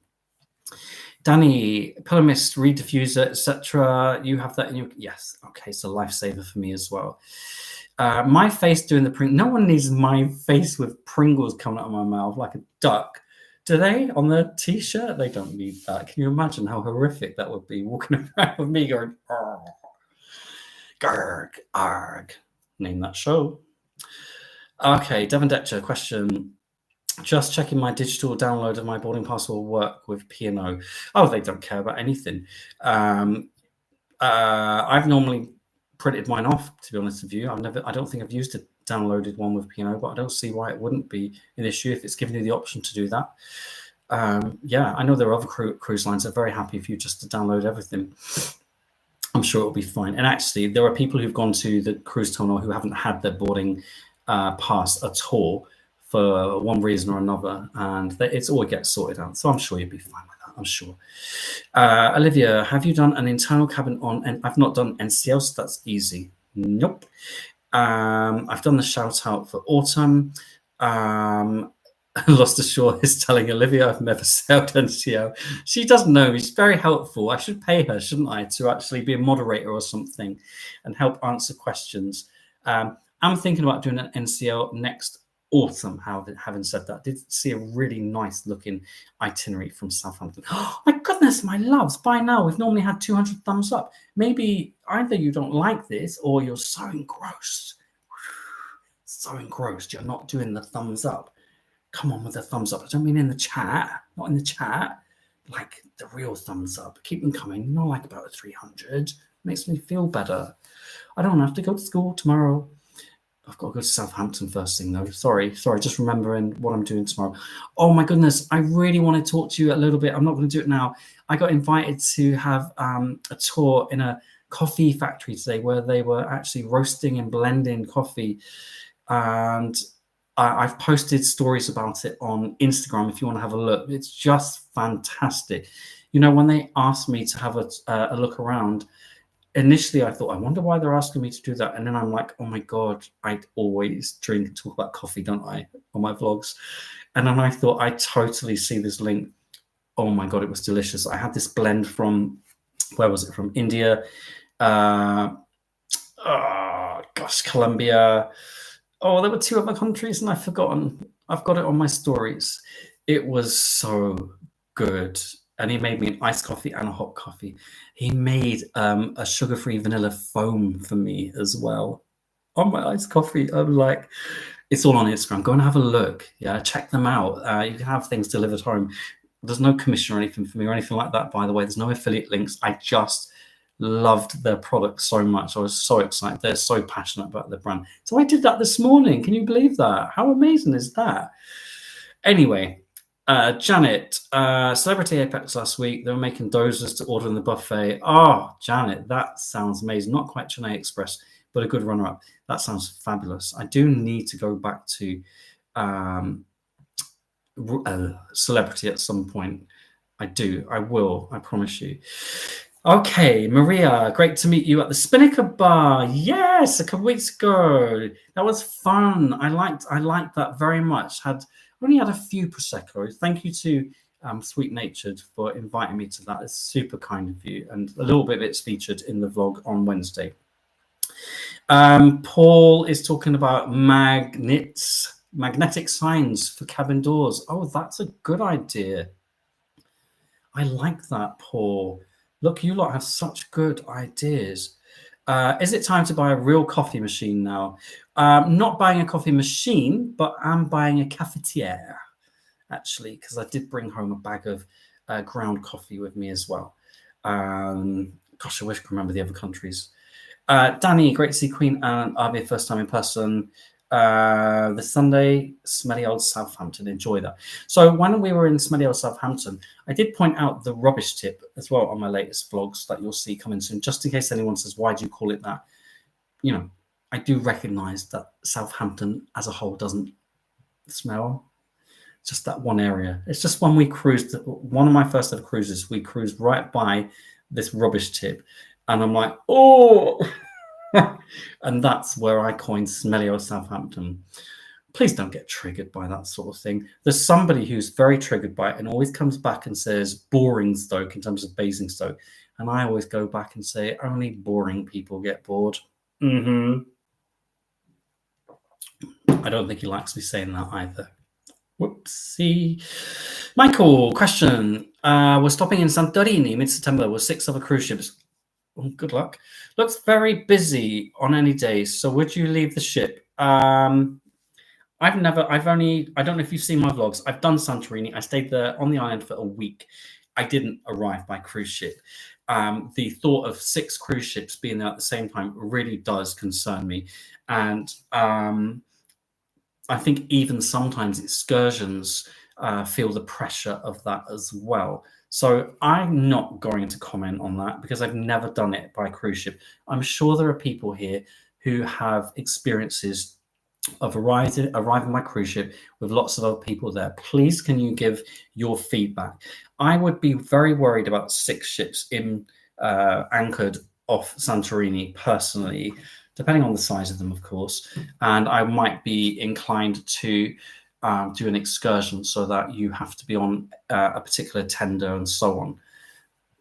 Danny, pillow mist, reed diffuser, etc. You have that in your... Yes. Okay, it's a lifesaver for me as well. My face doing the Pringles. No one needs my face with Pringles coming out of my mouth like a duck. Do they? On the T-shirt? They don't need that. Can you imagine how horrific that would be? Walking around with me going, oh, garg, arg. Name that show. Okay, Devon Detcher, question. Just checking my digital download of my boarding pass will work with P&O. Oh, they don't care about anything. I've normally printed mine off, to be honest with you. I don't think I've used a downloaded one with P&O, but I don't see why it wouldn't be an issue if it's giving you the option to do that. Yeah, I know there are other cruise lines that are very happy for you just to download everything. I'm sure it'll be fine. And actually, there are people who've gone to the cruise terminal who haven't had their boarding pass at all for one reason or another, and it's all gets sorted out. So I'm sure you'll be fine with that. I'm sure. Olivia, have you done an internal cabin on? And I've not done NCL, so that's easy. Nope. I've done the shout out for autumn. Lost Ashore is telling Olivia I've never sailed NCL. She doesn't know. She's very helpful. I should pay her, shouldn't I, to actually be a moderator or something and help answer questions. I'm thinking about doing an NCL next autumn. Having said that, I did see a really nice looking itinerary from Southampton. Oh my goodness, my loves, by now we've normally had 200 thumbs up. Maybe either you don't like this or you're so engrossed you're not doing the thumbs up. Come on with the thumbs up. I don't mean in the chat, not in the chat, like the real thumbs up. Keep them coming, not like about 300. Makes me feel better. I don't have to go to school tomorrow. I've got to go to Southampton first thing, though. Sorry, just remembering what I'm doing tomorrow. Oh, my goodness. I really want to talk to you a little bit. I'm not going to do it now. I got invited to have a tour in a coffee factory today where they were actually roasting and blending coffee. And I've posted stories about it on Instagram if you want to have a look. It's just fantastic. You know, when they asked me to have a look around, initially, I thought, I wonder why they're asking me to do that. And then I'm like, oh my God, I always drink and talk about coffee, don't I, on my vlogs? And then I thought, I totally see this link. Oh my God, it was delicious. I had this blend from, where was it? From India. Colombia. Oh, there were 2 other countries and I've forgotten. I've got it on my stories. It was so good. And he made me an iced coffee and a hot coffee. He made a sugar-free vanilla foam for me as well on my iced coffee. I'm like, it's all on Instagram. Go and have a look. Yeah, check them out. You can have things delivered home. There's no commission or anything for me or anything like that, by the way. There's no affiliate links. I just loved their product so much. I was so excited. They're so passionate about their brand. So I did that this morning. Can you believe that? How amazing is that? Anyway, Janet, Celebrity Apex last week. They were making dozers to order in the buffet. Oh, Janet, that sounds amazing. Not quite Chennai Express, but a good runner-up. That sounds fabulous. I do need to go back to Celebrity at some point. I do. I will. I promise you. Okay, Maria, great to meet you at the Spinnaker Bar. Yes, a couple weeks ago. That was fun. I liked that very much. Only had a few Prosecco. Thank you to Sweet Natured for inviting me to that. It's super kind of you. And a little bit of it's featured in the vlog on Wednesday. Paul is talking about magnetic signs for cabin doors. Oh, that's a good idea. I like that, Paul. Look, you lot have such good ideas. Is it time to buy a real coffee machine now? Not buying a coffee machine, but I'm buying a cafetiere, actually, because I did bring home a bag of ground coffee with me as well. Gosh, I wish I could remember the other countries. Danny, great to see Queen Anne and Arvia first time in person. The Sunday, smelly old Southampton. Enjoy that. So when we were in smelly old Southampton, I did point out the rubbish tip as well on my latest vlogs that you'll see coming soon, just in case anyone says, why do you call it that? You know, I do recognise that Southampton as a whole doesn't smell. Just that one area. It's just when we cruised, one of my first ever cruises, we cruised right by this rubbish tip. And I'm like, oh, and that's where I coined smelly old Southampton. Please don't get triggered by that sort of thing. There's somebody who's very triggered by it and always comes back and says boring Stoke in terms of Basingstoke. And I always go back and say, only boring people get bored. I don't think he likes me saying that either. Whoopsie. Michael, question. We're stopping in Santorini mid-September with 6 other cruise ships. Oh, good luck. Looks very busy on any days. So would you leave the ship? I don't know if you've seen my vlogs. I've done Santorini. I stayed there on the island for a week. I didn't arrive by cruise ship. The thought of 6 cruise ships being there at the same time really does concern me. And I think even sometimes excursions feel the pressure of that as well. So I'm not going to comment on that because I've never done it by cruise ship. I'm sure there are people here who have experiences of arriving by cruise ship with lots of other people there. Please, can you give your feedback? I would be very worried about 6 ships anchored off Santorini personally, depending on the size of them, of course. And I might be inclined to do an excursion so that you have to be on a particular tender and so on.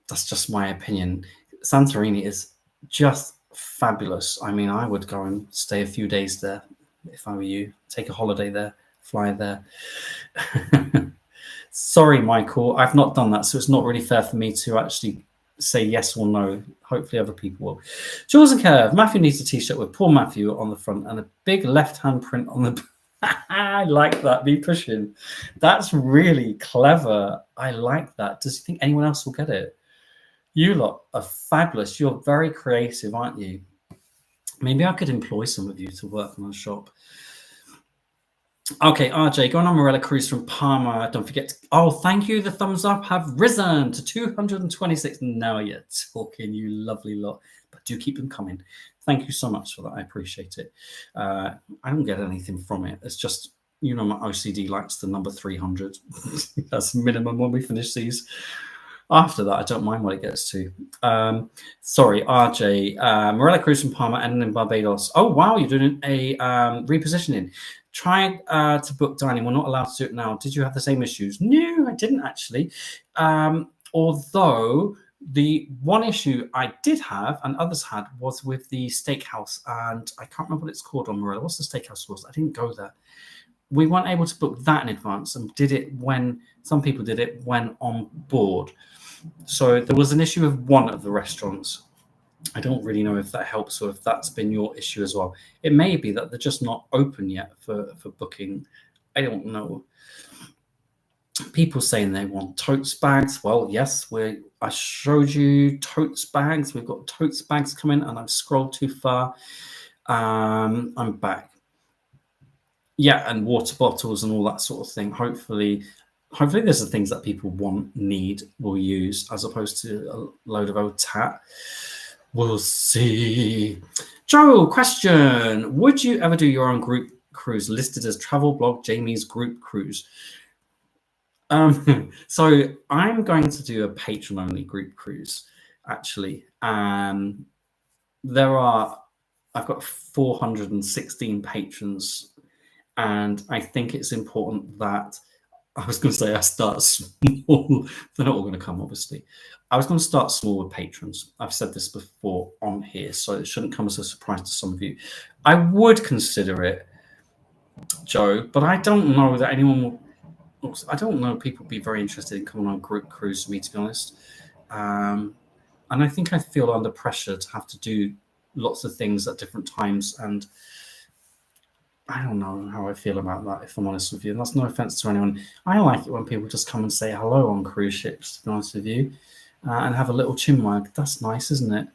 That's just my opinion. Santorini is just fabulous. I mean, I would go and stay a few days there if I were you. Take a holiday there, fly there. Sorry, Michael, I've not done that, so it's not really fair for me to actually say yes or no. Hopefully other people will. Jules and Kev, Matthew needs a t-shirt with poor Matthew on the front and a big left-hand print on the I like that. Be pushing. That's really clever. I like that. Does you think anyone else will get it? You lot are fabulous. You're very creative, aren't you? Maybe I could employ some of you to work on a shop. Okay, RJ, going on Morella cruise from Parma. Don't forget to, oh, thank you. The thumbs up have risen to 226. Now you're talking, you lovely lot. But do keep them coming. Thank you so much for that. I appreciate it. I don't get anything from it. It's just, you know, my OCD likes the number 300. That's minimum when we finish these. After that, I don't mind what it gets to. Sorry, RJ. Morella cruise from Parma and in Barbados. Oh, wow, you're doing a repositioning. Try to book dining. We're not allowed to do it now. Did you have the same issues? No, I didn't actually. Although the one issue I did have and others had was with the steakhouse. And I can't remember what it's called on Morella. What's the steakhouse was? I didn't go there. We weren't able to book that in advance and did it when some people did it when on board. So there was an issue with one of the restaurants. I don't really know if that helps or if that's been your issue as well. It may be that they're just not open yet for booking. I don't know. People saying they want totes bags. Well, yes, I showed you totes bags. We've got totes bags coming and I've scrolled too far. I'm back. Yeah, and water bottles and all that sort of thing. Hopefully there's the things that people want, need, will use, as opposed to a load of old tat. We'll see. Joe, question. Would you ever do your own group cruise listed as travel blog Jamie's group cruise? So I'm going to do a patron-only group cruise, actually. I've got 416 patrons, and I think it's important that I was going to say I start small. They're not all going to come, obviously. I was going to start small with patrons. I've said this before on here, so it shouldn't come as a surprise to some of you. I would consider it, Joe, but I don't know that anyone will. I don't know people would be very interested in coming on a group cruise with me, to be honest. And I think I feel under pressure to have to do lots of things at different times, and I don't know how I feel about that, if I'm honest with you. And that's no offense to anyone. I like it when people just come and say hello on cruise ships, to be honest with you, and have a little chinwag. That's nice, isn't it?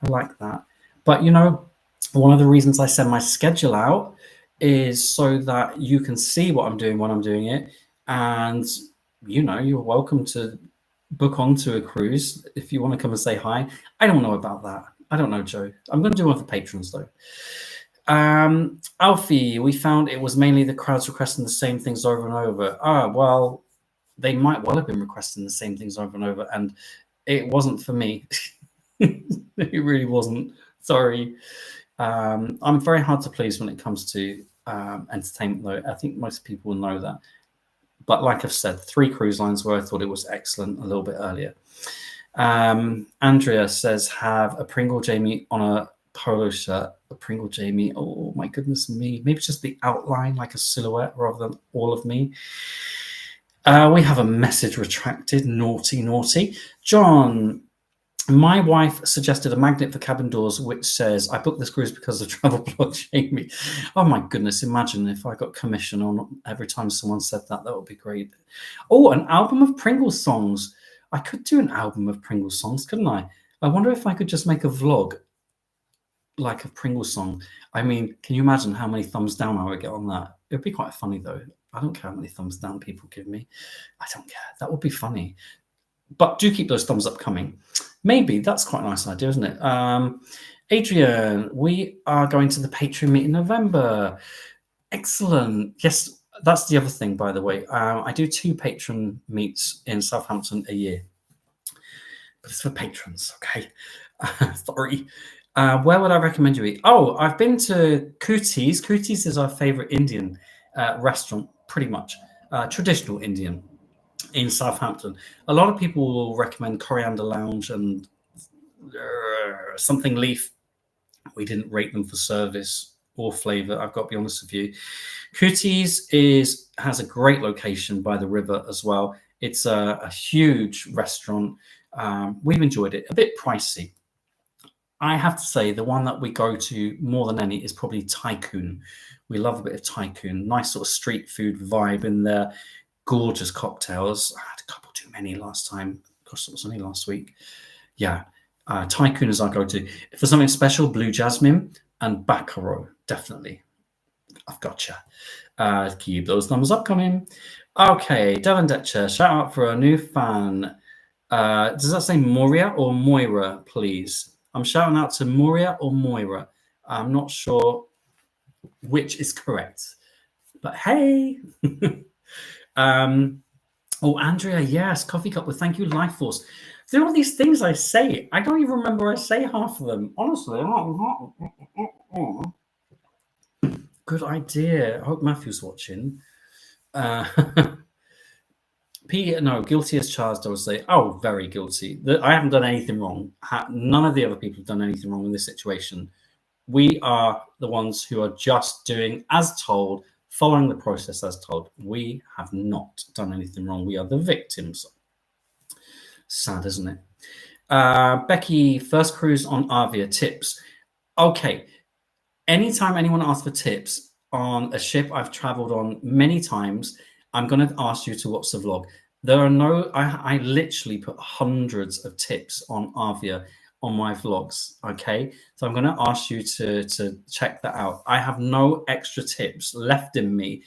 I like that. But, you know, one of the reasons I send my schedule out is so that you can see what I'm doing when I'm doing it. And, you're welcome to book onto a cruise if you want to come and say hi. I don't know about that. I don't know, Joe. I'm going to do one for patrons, though. Alfie, we found it was mainly the crowds requesting the same things over and over. Well, they might well have been requesting the same things over and over, and it wasn't for me. It really wasn't. Sorry. I'm very hard to please when it comes to entertainment, though. I think most people know that. But like I've said, 3 cruise lines where I thought it was excellent a little bit earlier. Andrea says, have a Pringle Jamie on a polo shirt. A Pringle Jamie. Oh, my goodness me. Maybe just the outline, like a silhouette, rather than all of me. We have a message retracted. Naughty, naughty. John, my wife suggested a magnet for cabin doors, which says, I booked this cruise because of travel blog Jamie. Oh my goodness, imagine if I got commission on every time someone said that. That would be great. Oh, an album of Pringles songs. I could do an album of Pringles songs, couldn't I? I wonder if I could just make a vlog like a Pringles song. I mean, can you imagine how many thumbs down I would get on that? It would be quite funny, though. I don't care how many thumbs down people give me. I don't care. That would be funny. But do keep those thumbs up coming. Maybe that's quite a nice idea, isn't it? Adrian, we are going to the Patreon meet in November. Excellent. Yes, that's the other thing, by the way. I do 2 patron meets in Southampton a year, but it's for patrons, okay? Sorry. Where would I recommend you eat? Oh, I've been to Cooties. Cooties is our favorite Indian restaurant, pretty much. Traditional Indian in Southampton. A lot of people will recommend Coriander Lounge and Something Leaf. We didn't rate them for service or flavor, I've got to be honest with you. Cooties has a great location by the river as well. It's a huge restaurant. We've enjoyed it. A bit pricey. I have to say the one that we go to more than any is probably Tycoon. We love a bit of Tycoon. Nice sort of street food vibe in there. Gorgeous cocktails. I had a couple too many last time. Gosh, it was only last week. Yeah. Tycoon is our go-to. For something special, Blue Jasmine and Baccarat, definitely. I've gotcha. Keep those thumbs up coming. Okay, Devon Detcher, shout out for a new fan. Does that say Moria or Moira, please? I'm shouting out to Moria or Moira. I'm not sure which is correct. But hey. Oh, Andrea, yes, coffee cup with thank you, Life Force. There are all these things I say. I don't even remember I say half of them. Honestly, good idea. I hope Matthew's watching. Guilty as charged, I would say. Oh, very guilty. I haven't done anything wrong. None of the other people have done anything wrong in this situation. We are the ones who are just doing as told, following the process as told. We have not done anything wrong. We are the victims. Sad, isn't it? Becky, first cruise on Avia, tips. Okay. Anytime anyone asks for tips on a ship I've traveled on many times, I'm going to ask you to watch the vlog. There are no, I literally put hundreds of tips on Avia on my vlogs, okay? So I'm going to ask you to check that out. I have no extra tips left in me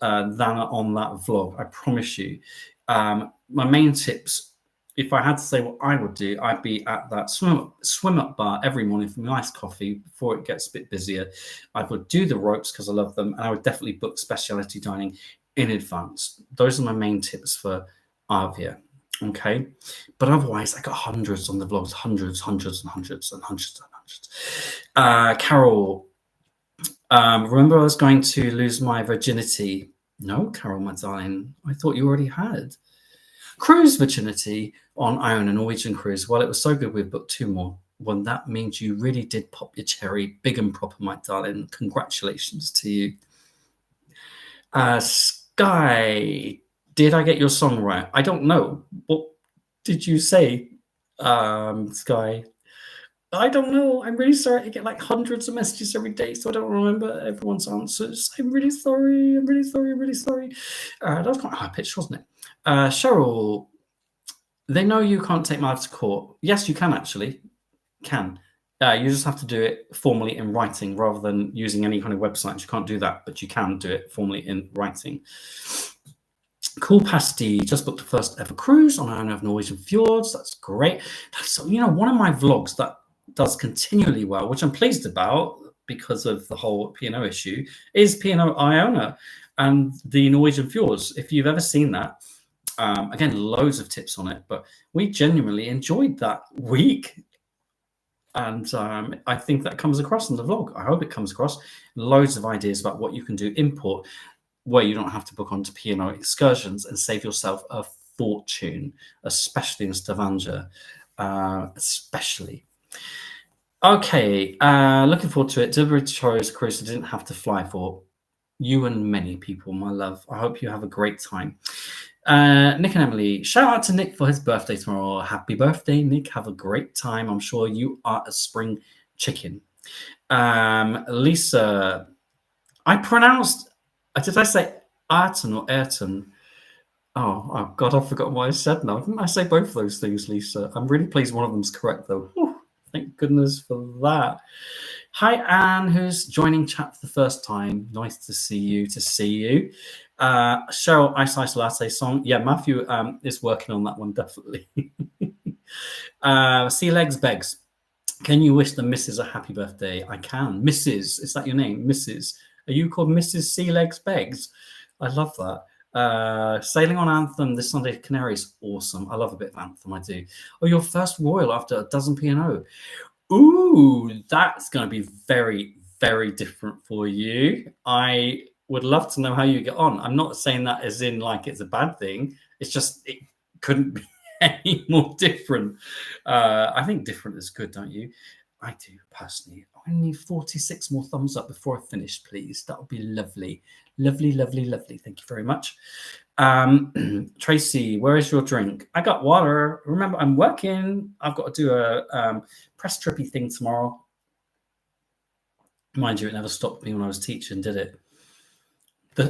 than on that vlog, I promise you. My main tips, if I had to say what I would do, I'd be at that swim up bar every morning for nice coffee before it gets a bit busier. I would do the ropes because I love them, and I would definitely book specialty dining in advance. Those are my main tips for Avia. Okay, but otherwise I got hundreds on the vlogs, hundreds. Carol, remember I was going to lose my virginity? No, Carol, my darling, I thought you already had. Cruise virginity on Ion, a Norwegian cruise. Well, it was so good we booked 2 more. Well, that means you really did pop your cherry big and proper, my darling. Congratulations to you. Sky, did I get your song right? I don't know. What did you say, Sky? I don't know. I'm really sorry. I get like hundreds of messages every day, so I don't remember everyone's answers. I'm really sorry. I'm really sorry. That was quite high pitched, wasn't it? Cheryl, they know you can't take my life to court. Yes, you can actually. Can. You just have to do it formally in writing rather than using any kind of website. You can't do that, but you can do it formally in writing. Cool Pasty just booked the first ever cruise on one of Norwegian fjords. That's great. That's, one of my vlogs that does continually well, which I'm pleased about because of the whole P&O issue, is P&O Iona and the Norwegian fjords. If you've ever seen that, again, loads of tips on it, but we genuinely enjoyed that week. And I think that comes across in the vlog. I hope it comes across. Loads of ideas about what you can do import where you don't have to book onto P&O excursions and save yourself a fortune, especially in Stavanger, especially. Okay, looking forward to it. Deliberate chose a cruise I didn't have to fly for. You and many people, my love. I hope you have a great time. Nick and Emily, shout out to Nick for his birthday tomorrow. Happy birthday, Nick. Have a great time. I'm sure you are a spring chicken. Lisa, did I say Ayrton or Ayrton? Oh, God, I've forgotten what I said now. Didn't I say both of those things, Lisa? I'm really pleased one of them's correct, though. Whew, thank goodness for that. Hi, Anne, who's joining chat for the first time. Nice to see you. Cheryl, Ice Latte song. Yeah, Matthew is working on that one, definitely. Sea Legs Begs. Can you wish the Mrs. a happy birthday? I can. Mrs. Is that your name? Mrs. Are you called Mrs. Sea Legs Begs? I love that. Sailing on Anthem this Sunday at Canaries. Awesome. I love a bit of Anthem, I do. Oh, your first Royal after a dozen P&O. Ooh, that's going to be very, very different for you. I would love to know how you get on. I'm not saying that as in like it's a bad thing. It's just it couldn't be any more different. I think different is good, don't you? I do personally. I need 46 more thumbs up before I finish, please. That would be lovely. Lovely, lovely, lovely. Thank you very much. Tracy, where is your drink? I got water. Remember, I'm working. I've got to do a press trippy thing tomorrow. Mind you, it never stopped me when I was teaching, did it?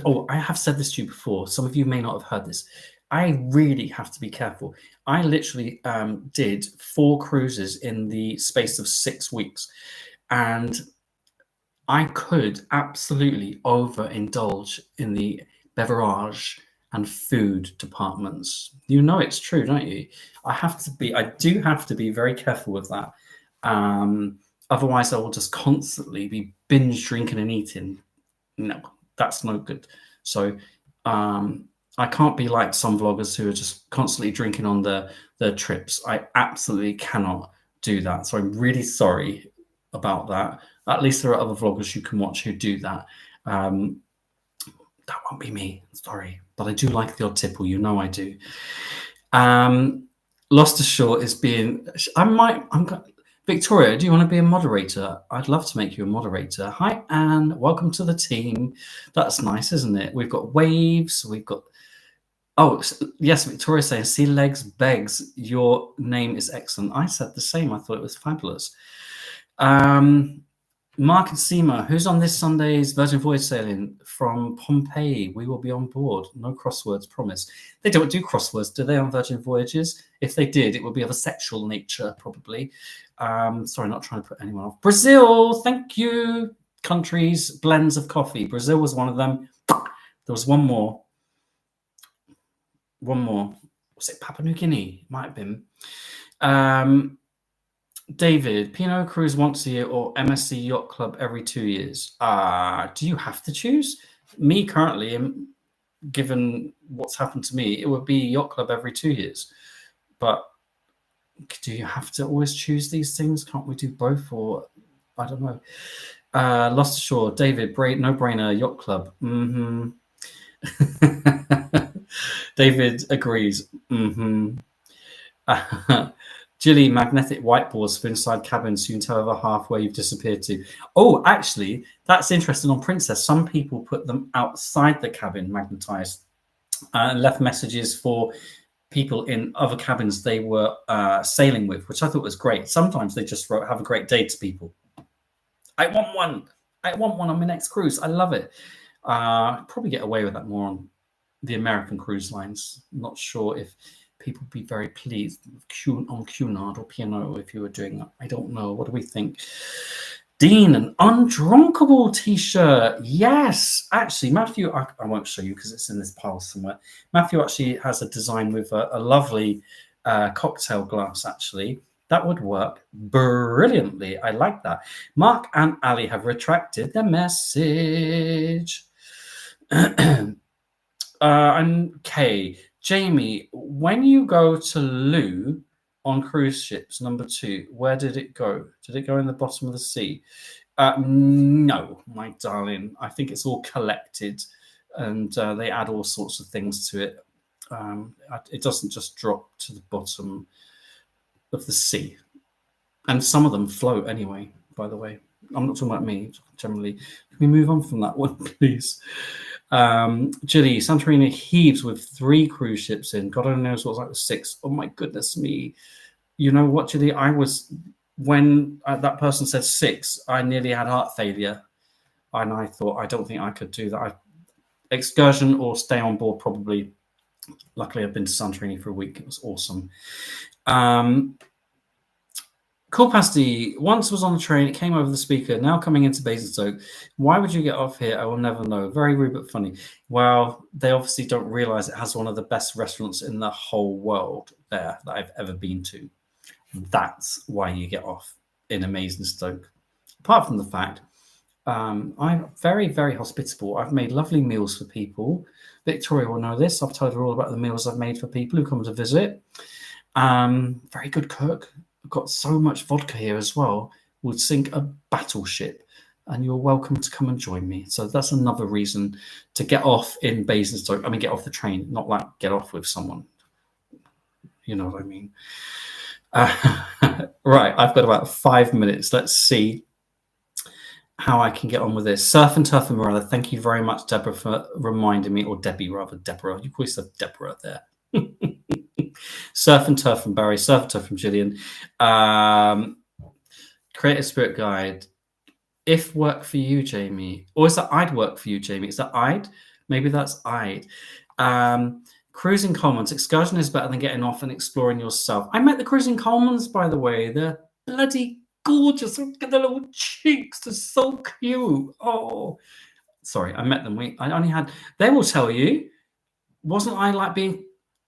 I have said this to you before. Some of you may not have heard this. I really have to be careful. I literally did 4 cruises in the space of 6 weeks. And I could absolutely overindulge in the beverage and food departments. You know it's true, don't you? I do have to be very careful with that. Otherwise, I will just constantly be binge drinking and eating. No, that's no good. So I can't be like some vloggers who are just constantly drinking on their trips. I absolutely cannot do that. So I'm really sorry about that. At least there are other vloggers you can watch who do that. That won't be me. Sorry. But I do like the odd tipple. You know I do. Lost Ashore is being... Victoria, do you want to be a moderator? I'd love to make you a moderator. Hi, Anne. Welcome to the team. That's nice, isn't it? We've got waves. We've got... Oh, yes, Victoria saying, Sea Legs Begs, your name is excellent. I said the same. I thought it was fabulous. Mark and Seema, who's on this Sunday's Virgin Voyage sailing from Pompeii? We will be on board. No crosswords, promise. They don't do crosswords, do they, on Virgin Voyages? If they did, it would be of a sexual nature, probably. Sorry, not trying to put anyone off. Brazil, thank you. Countries, blends of coffee. Brazil was one of them. There was one more. Was it Papua New Guinea? Might have been. David, P&O cruise once a year or MSC Yacht Club every 2 years? Do you have to choose? Me currently, given what's happened to me, it would be Yacht Club every 2 years. But do you have to always choose these things? Can't we do both? Or I don't know. Lost Ashore, David, no-brainer, Yacht Club. David agrees. Jilly, magnetic whiteboards for inside cabins so you can tell over half where you've disappeared to. Oh, actually, that's interesting on Princess. Some people put them outside the cabin, magnetized, and left messages for people in other cabins they were sailing with, which I thought was great. Sometimes they just wrote, have a great day to people. I want one. I want one on my next cruise. I love it. Probably get away with that more on the American cruise lines. I'm not sure if people would be very pleased on Cunard or P&O if you were doing that. I don't know. What do we think? Dean, an undrunkable t-shirt. Yes, actually, Matthew, I won't show you because it's in this pile somewhere. Matthew actually has a design with a lovely cocktail glass, actually. That would work brilliantly. I like that. Mark and Ali have retracted their message. I'm Kay. Jamie, when you go to loo on cruise ships, number 2, where did it go? Did it go in the bottom of the sea? No, my darling. I think it's all collected, and they add all sorts of things to it. It doesn't just drop to the bottom of the sea. And some of them float anyway, by the way. I'm not talking about me, generally. Can we move on from that one, please? Julie, Santorini heaves with 3 cruise ships in. God only knows what it's like with 6. Oh my goodness me. You know what, Julie? When that person said 6, I nearly had heart failure. And I thought, I don't think I could do that. Excursion or stay on board, probably. Luckily, I've been to Santorini for a week. It was awesome. Cool Pasty, once was on the train, it came over the speaker, now coming into Basingstoke. Why would you get off here? I will never know. Very rude but funny. Well, they obviously don't realise it has one of the best restaurants in the whole world there that I've ever been to. That's why you get off in Basingstoke. Apart from the fact, I'm very, very hospitable. I've made lovely meals for people. Victoria will know this. I've told her all about the meals I've made for people who come to visit. Very good cook. I've got so much vodka here as well, would sink a battleship, and you're welcome to come and join me. So that's another reason to get off in Basingstoke. I mean, get off the train, not like get off with someone. You know what I mean? Right, I've got about 5 minutes. Let's see how I can get on with this. Surf and Turf and Morella, thank you very much, Deborah, for reminding me, or Debbie rather, Deborah. You probably said Deborah there. Surf and Turf from Barry, Surf and Turf from Gillian. Creative Spirit Guide. If work for you, Jamie. Or is that I'd work for you, Jamie? Is that I'd? Maybe that's I'd. Cruising Commons. Excursion is better than getting off and exploring yourself. I met the Cruising Commons, by the way. They're bloody gorgeous. Look at the little cheeks. They're so cute. Oh, sorry. I met them. I only had... They will tell you. Wasn't I like being...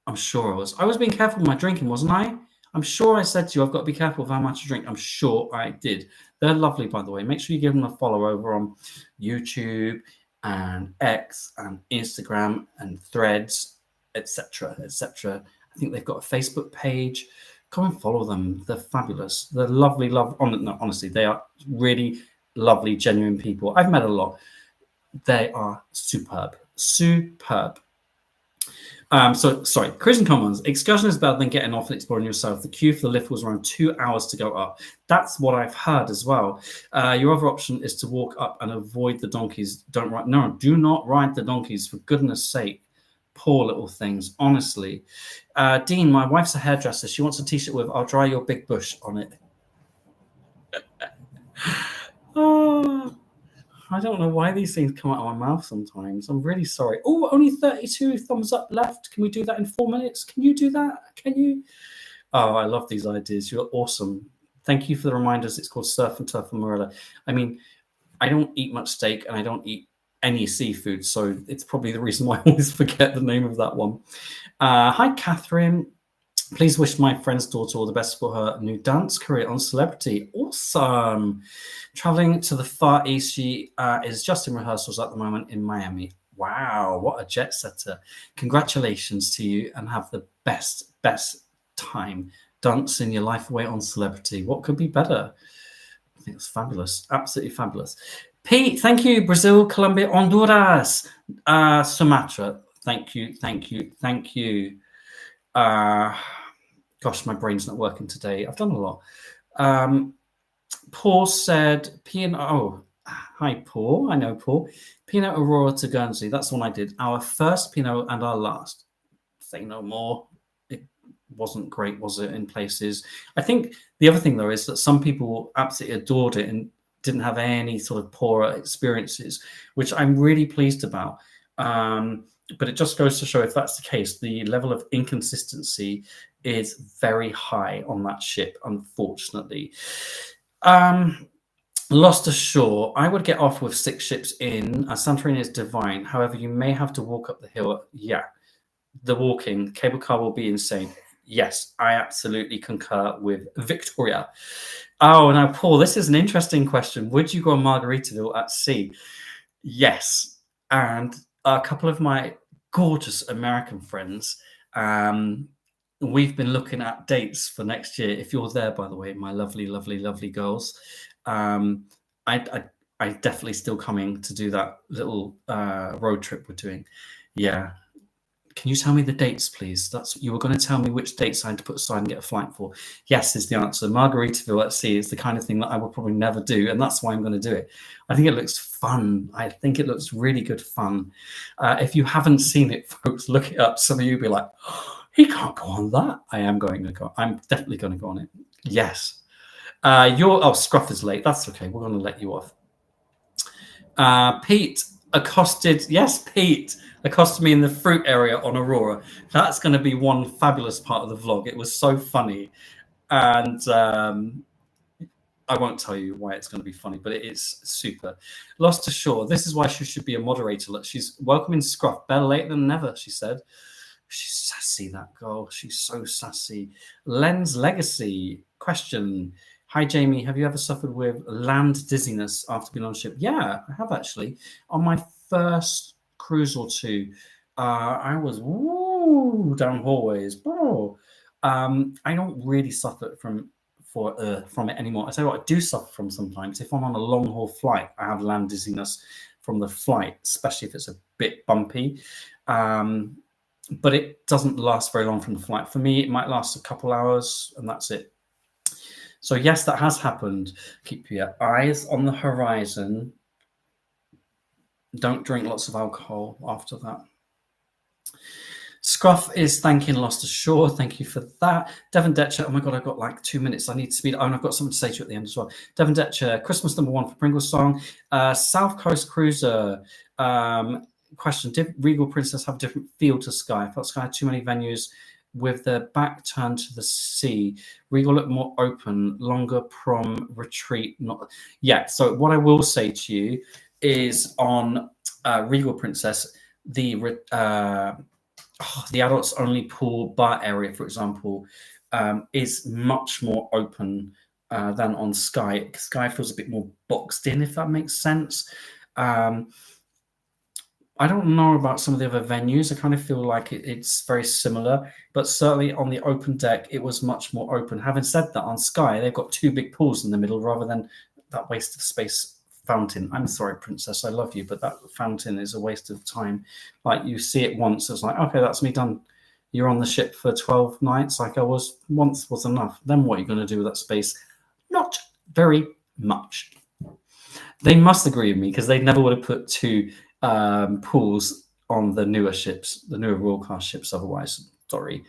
I'm sure I was. I was being careful with my drinking, wasn't I? I'm sure I said to you, I've got to be careful with how much I drink. I'm sure I did. They're lovely, by the way. Make sure you give them a follow over on YouTube and X and Instagram and Threads, etc., etc. I think they've got a Facebook page. Come and follow them. They're fabulous. They're lovely, honestly, they are really lovely, genuine people. I've met a lot. They are superb. Superb. Sorry, Cruising Commons. Excursion is better than getting off and exploring yourself. The queue for the lift was around 2 hours to go up. That's what I've heard as well. Your other option is to walk up and avoid the donkeys. Do not ride the donkeys, for goodness sake. Poor little things, honestly. Dean, my wife's a hairdresser. She wants a t-shirt with "I'll dry your big bush" on it. Oh. I don't know why these things come out of my mouth sometimes. I'm really sorry. Oh, only 32 thumbs up left. Can we do that in 4 minutes? Can you do that? Can you? Oh, I love these ideas. You're awesome. Thank you for the reminders. It's called Surf and Turf and Morella. I mean, I don't eat much steak and I don't eat any seafood, so it's probably the reason why I always forget the name of that one. Hi, Catherine. Please wish my friend's daughter all the best for her new dance career on Celebrity. Awesome. Traveling to the Far East, she is just in rehearsals at the moment in Miami. Wow, what a jet setter. Congratulations to you and have the best time dancing your life away on Celebrity. What could be better? I think it's fabulous. Absolutely fabulous. Pete, thank you. Brazil, Colombia, Honduras, Sumatra. Thank you. Gosh, my brain's not working today. I've done a lot. Paul said P&O. Hi, Paul. I know Paul. P&O Aurora to Guernsey. That's the one I did. Our first P&O and our last. Say no more. It wasn't great, was it, in places? I think the other thing, though, is that some people absolutely adored it and didn't have any sort of poorer experiences, which I'm really pleased about. But it just goes to show, if that's the case, the level of inconsistency is very high on that ship, unfortunately. Lost ashore, I would get off with 6 ships in. Santorini is divine. However, you may have to walk up the hill. Yeah, the walking cable car will be insane. Yes, I absolutely concur with Victoria. Oh, now, Paul, this is an interesting question. Would you go on Margaritaville at sea? Yes. And a couple of my gorgeous American friends, we've been looking at dates for next year. If you're there, by the way, my lovely, lovely, lovely girls, I definitely still coming to do that little road trip we're doing. Yeah. Can you tell me the dates, please? You were going to tell me which dates I had to put aside and get a flight for. Yes, is the answer. Margaritaville at sea is the kind of thing that I will probably never do, and that's why I'm going to do it. I think it looks fun. I think it looks really good fun. If you haven't seen it, folks, look it up. Some of you will be like, oh, he can't go on that. I am going to go. I'm definitely going to go on it. Yes. Scruff is late. That's okay. We're going to let you off. Pete accosted me in the fruit area on Aurora. That's going to be one fabulous part of the vlog. It was so funny, and I won't tell you why it's going to be funny, but it is super. Lost ashore. This is why she should be a moderator. Look, she's welcoming Scruff. Better late than never, she said. She's sassy, that girl. She's so sassy. Len's legacy question. Hi, Jamie. Have you ever suffered with land dizziness after being on a ship? Yeah, I have actually. On my first cruise or two, I was down hallways. I don't really suffer from it anymore. I tell you what, I do suffer from sometimes. If I'm on a long haul flight, I have land dizziness from the flight, especially if it's a bit bumpy. But it doesn't last very long from the flight. For me, it might last a couple hours, and that's it. So yes, that has happened. Keep your eyes on the horizon. Don't drink lots of alcohol after that. Scruff is thanking Lost Ashore. Thank you for that. Devon Detcher. Oh my God, I've got like 2 minutes. I need to speed up. Oh, and I've got something to say to you at the end as well. Devon Detcher, Christmas #1 for Pringles song. South Coast Cruiser. Question, did Regal Princess have a different feel to Sky? I felt Sky had too many venues with their back turned to the sea. Regal looked more open, longer prom retreat. So what I will say to you is on Regal Princess, the adults only pool bar area, for example, is much more open than on Sky. Sky feels a bit more boxed in, if that makes sense. I don't know about some of the other venues. I kind of feel like it's very similar, but certainly on the open deck, it was much more open. Having said that, on Sky, they've got 2 big pools in the middle rather than that waste of space fountain. I'm sorry, Princess, I love you, but that fountain is a waste of time. Like, you see it once, it's like, okay, that's me done. You're on the ship for 12 nights, like I was once, was enough. Then what are you going to do with that space? Not very much. They must agree with me, because they never would have put 2 pools on the newer ships, the newer Royal class ships otherwise. Sorry.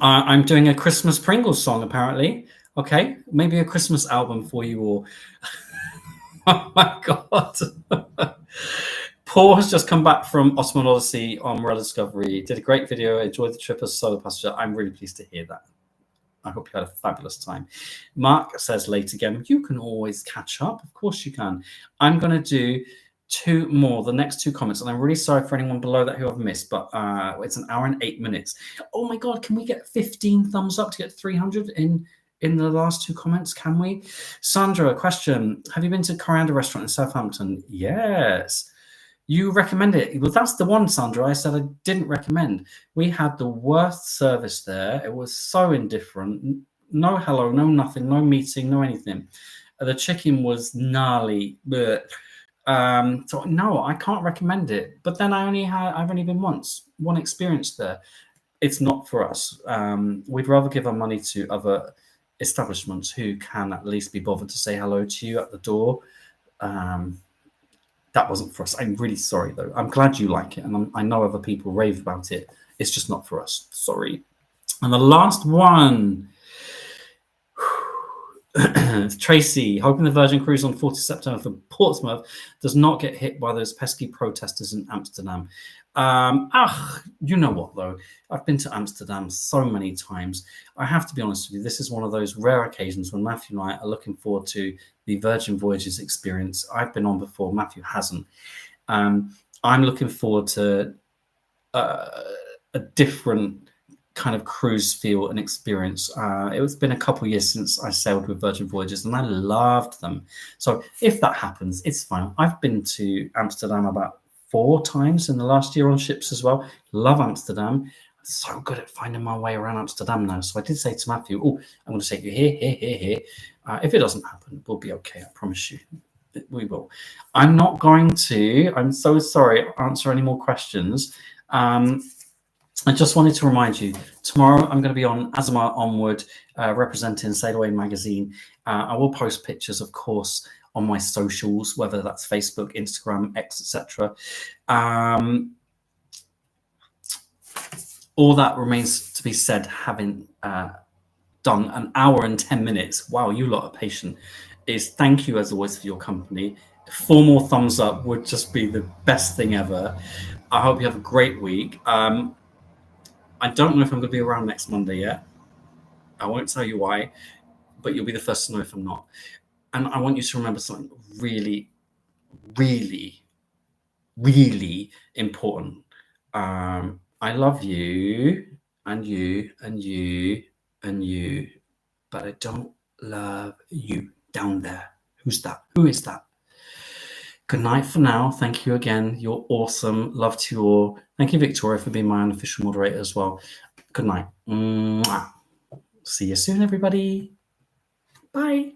I'm doing a Christmas Pringles song, apparently. Okay, maybe a Christmas album for you all. Oh my God. Paul has just come back from Ottoman Odyssey on Morella Discovery. Did a great video. Enjoyed the trip as a solo passenger. I'm really pleased to hear that. I hope you had a fabulous time. Mark says late again. You can always catch up. Of course you can. I'm going to do 2 more, the next 2 comments, and I'm really sorry for anyone below that who I've missed, but it's an hour and 8 minutes. Oh my God, can we get 15 thumbs up to get 300 in the last 2 comments? Can we? Sandra, question, have you been to Coriander Restaurant in Southampton? Yes. You recommend it? Well, that's the one, Sandra, I said I didn't recommend. We had the worst service there. It was so indifferent. No hello, no nothing, no meeting, no anything. The chicken was gnarly. Blech. So no, I can't recommend it. But then I've only been once, one experience there. It's not for us. We'd rather give our money to other establishments who can at least be bothered to say hello to you at the door. That wasn't for us. I'm really sorry though. I'm glad you like it, and I know other people rave about it. It's just not for us. Sorry. And the last one. Tracy, hoping the Virgin cruise on 4th September from Portsmouth does not get hit by those pesky protesters in Amsterdam. You know what though? I've been to Amsterdam so many times. I have to be honest with you. This is one of those rare occasions when Matthew and I are looking forward to the Virgin Voyages experience. I've been on before. Matthew hasn't. I'm looking forward to a different kind of cruise feel and experience. It's been a couple of years since I sailed with Virgin Voyages, and I loved them. So if that happens, it's fine. I've been to Amsterdam about 4 times in the last year on ships as well. Love Amsterdam. I'm so good at finding my way around Amsterdam now. So I did say to Matthew, "Oh, I'm going to take you here." If it doesn't happen, we'll be okay. I promise you. We will. I'm not going to, I'm so sorry, answer any more questions. I just wanted to remind you, tomorrow I'm going to be on Azamar Onward, representing Sail Away magazine. I will post pictures, of course, on my socials, whether that's Facebook, Instagram, X, etc. All that remains to be said, having done an hour and 10 minutes. Wow, you lot are patient. Is thank you as always for your company. 4 more thumbs up would just be the best thing ever. I hope you have a great week. I don't know if I'm going to be around next Monday yet. I won't tell you why, but you'll be the first to know if I'm not. And I want you to remember something really, really, really important. I love you, and you, and you, and you, but I don't love you down there. Who's that? Who is that? Good night for now. Thank you again. You're awesome. Love to you all. Thank you, Victoria, for being my unofficial moderator as well. Good night. Mwah. See you soon, everybody. Bye.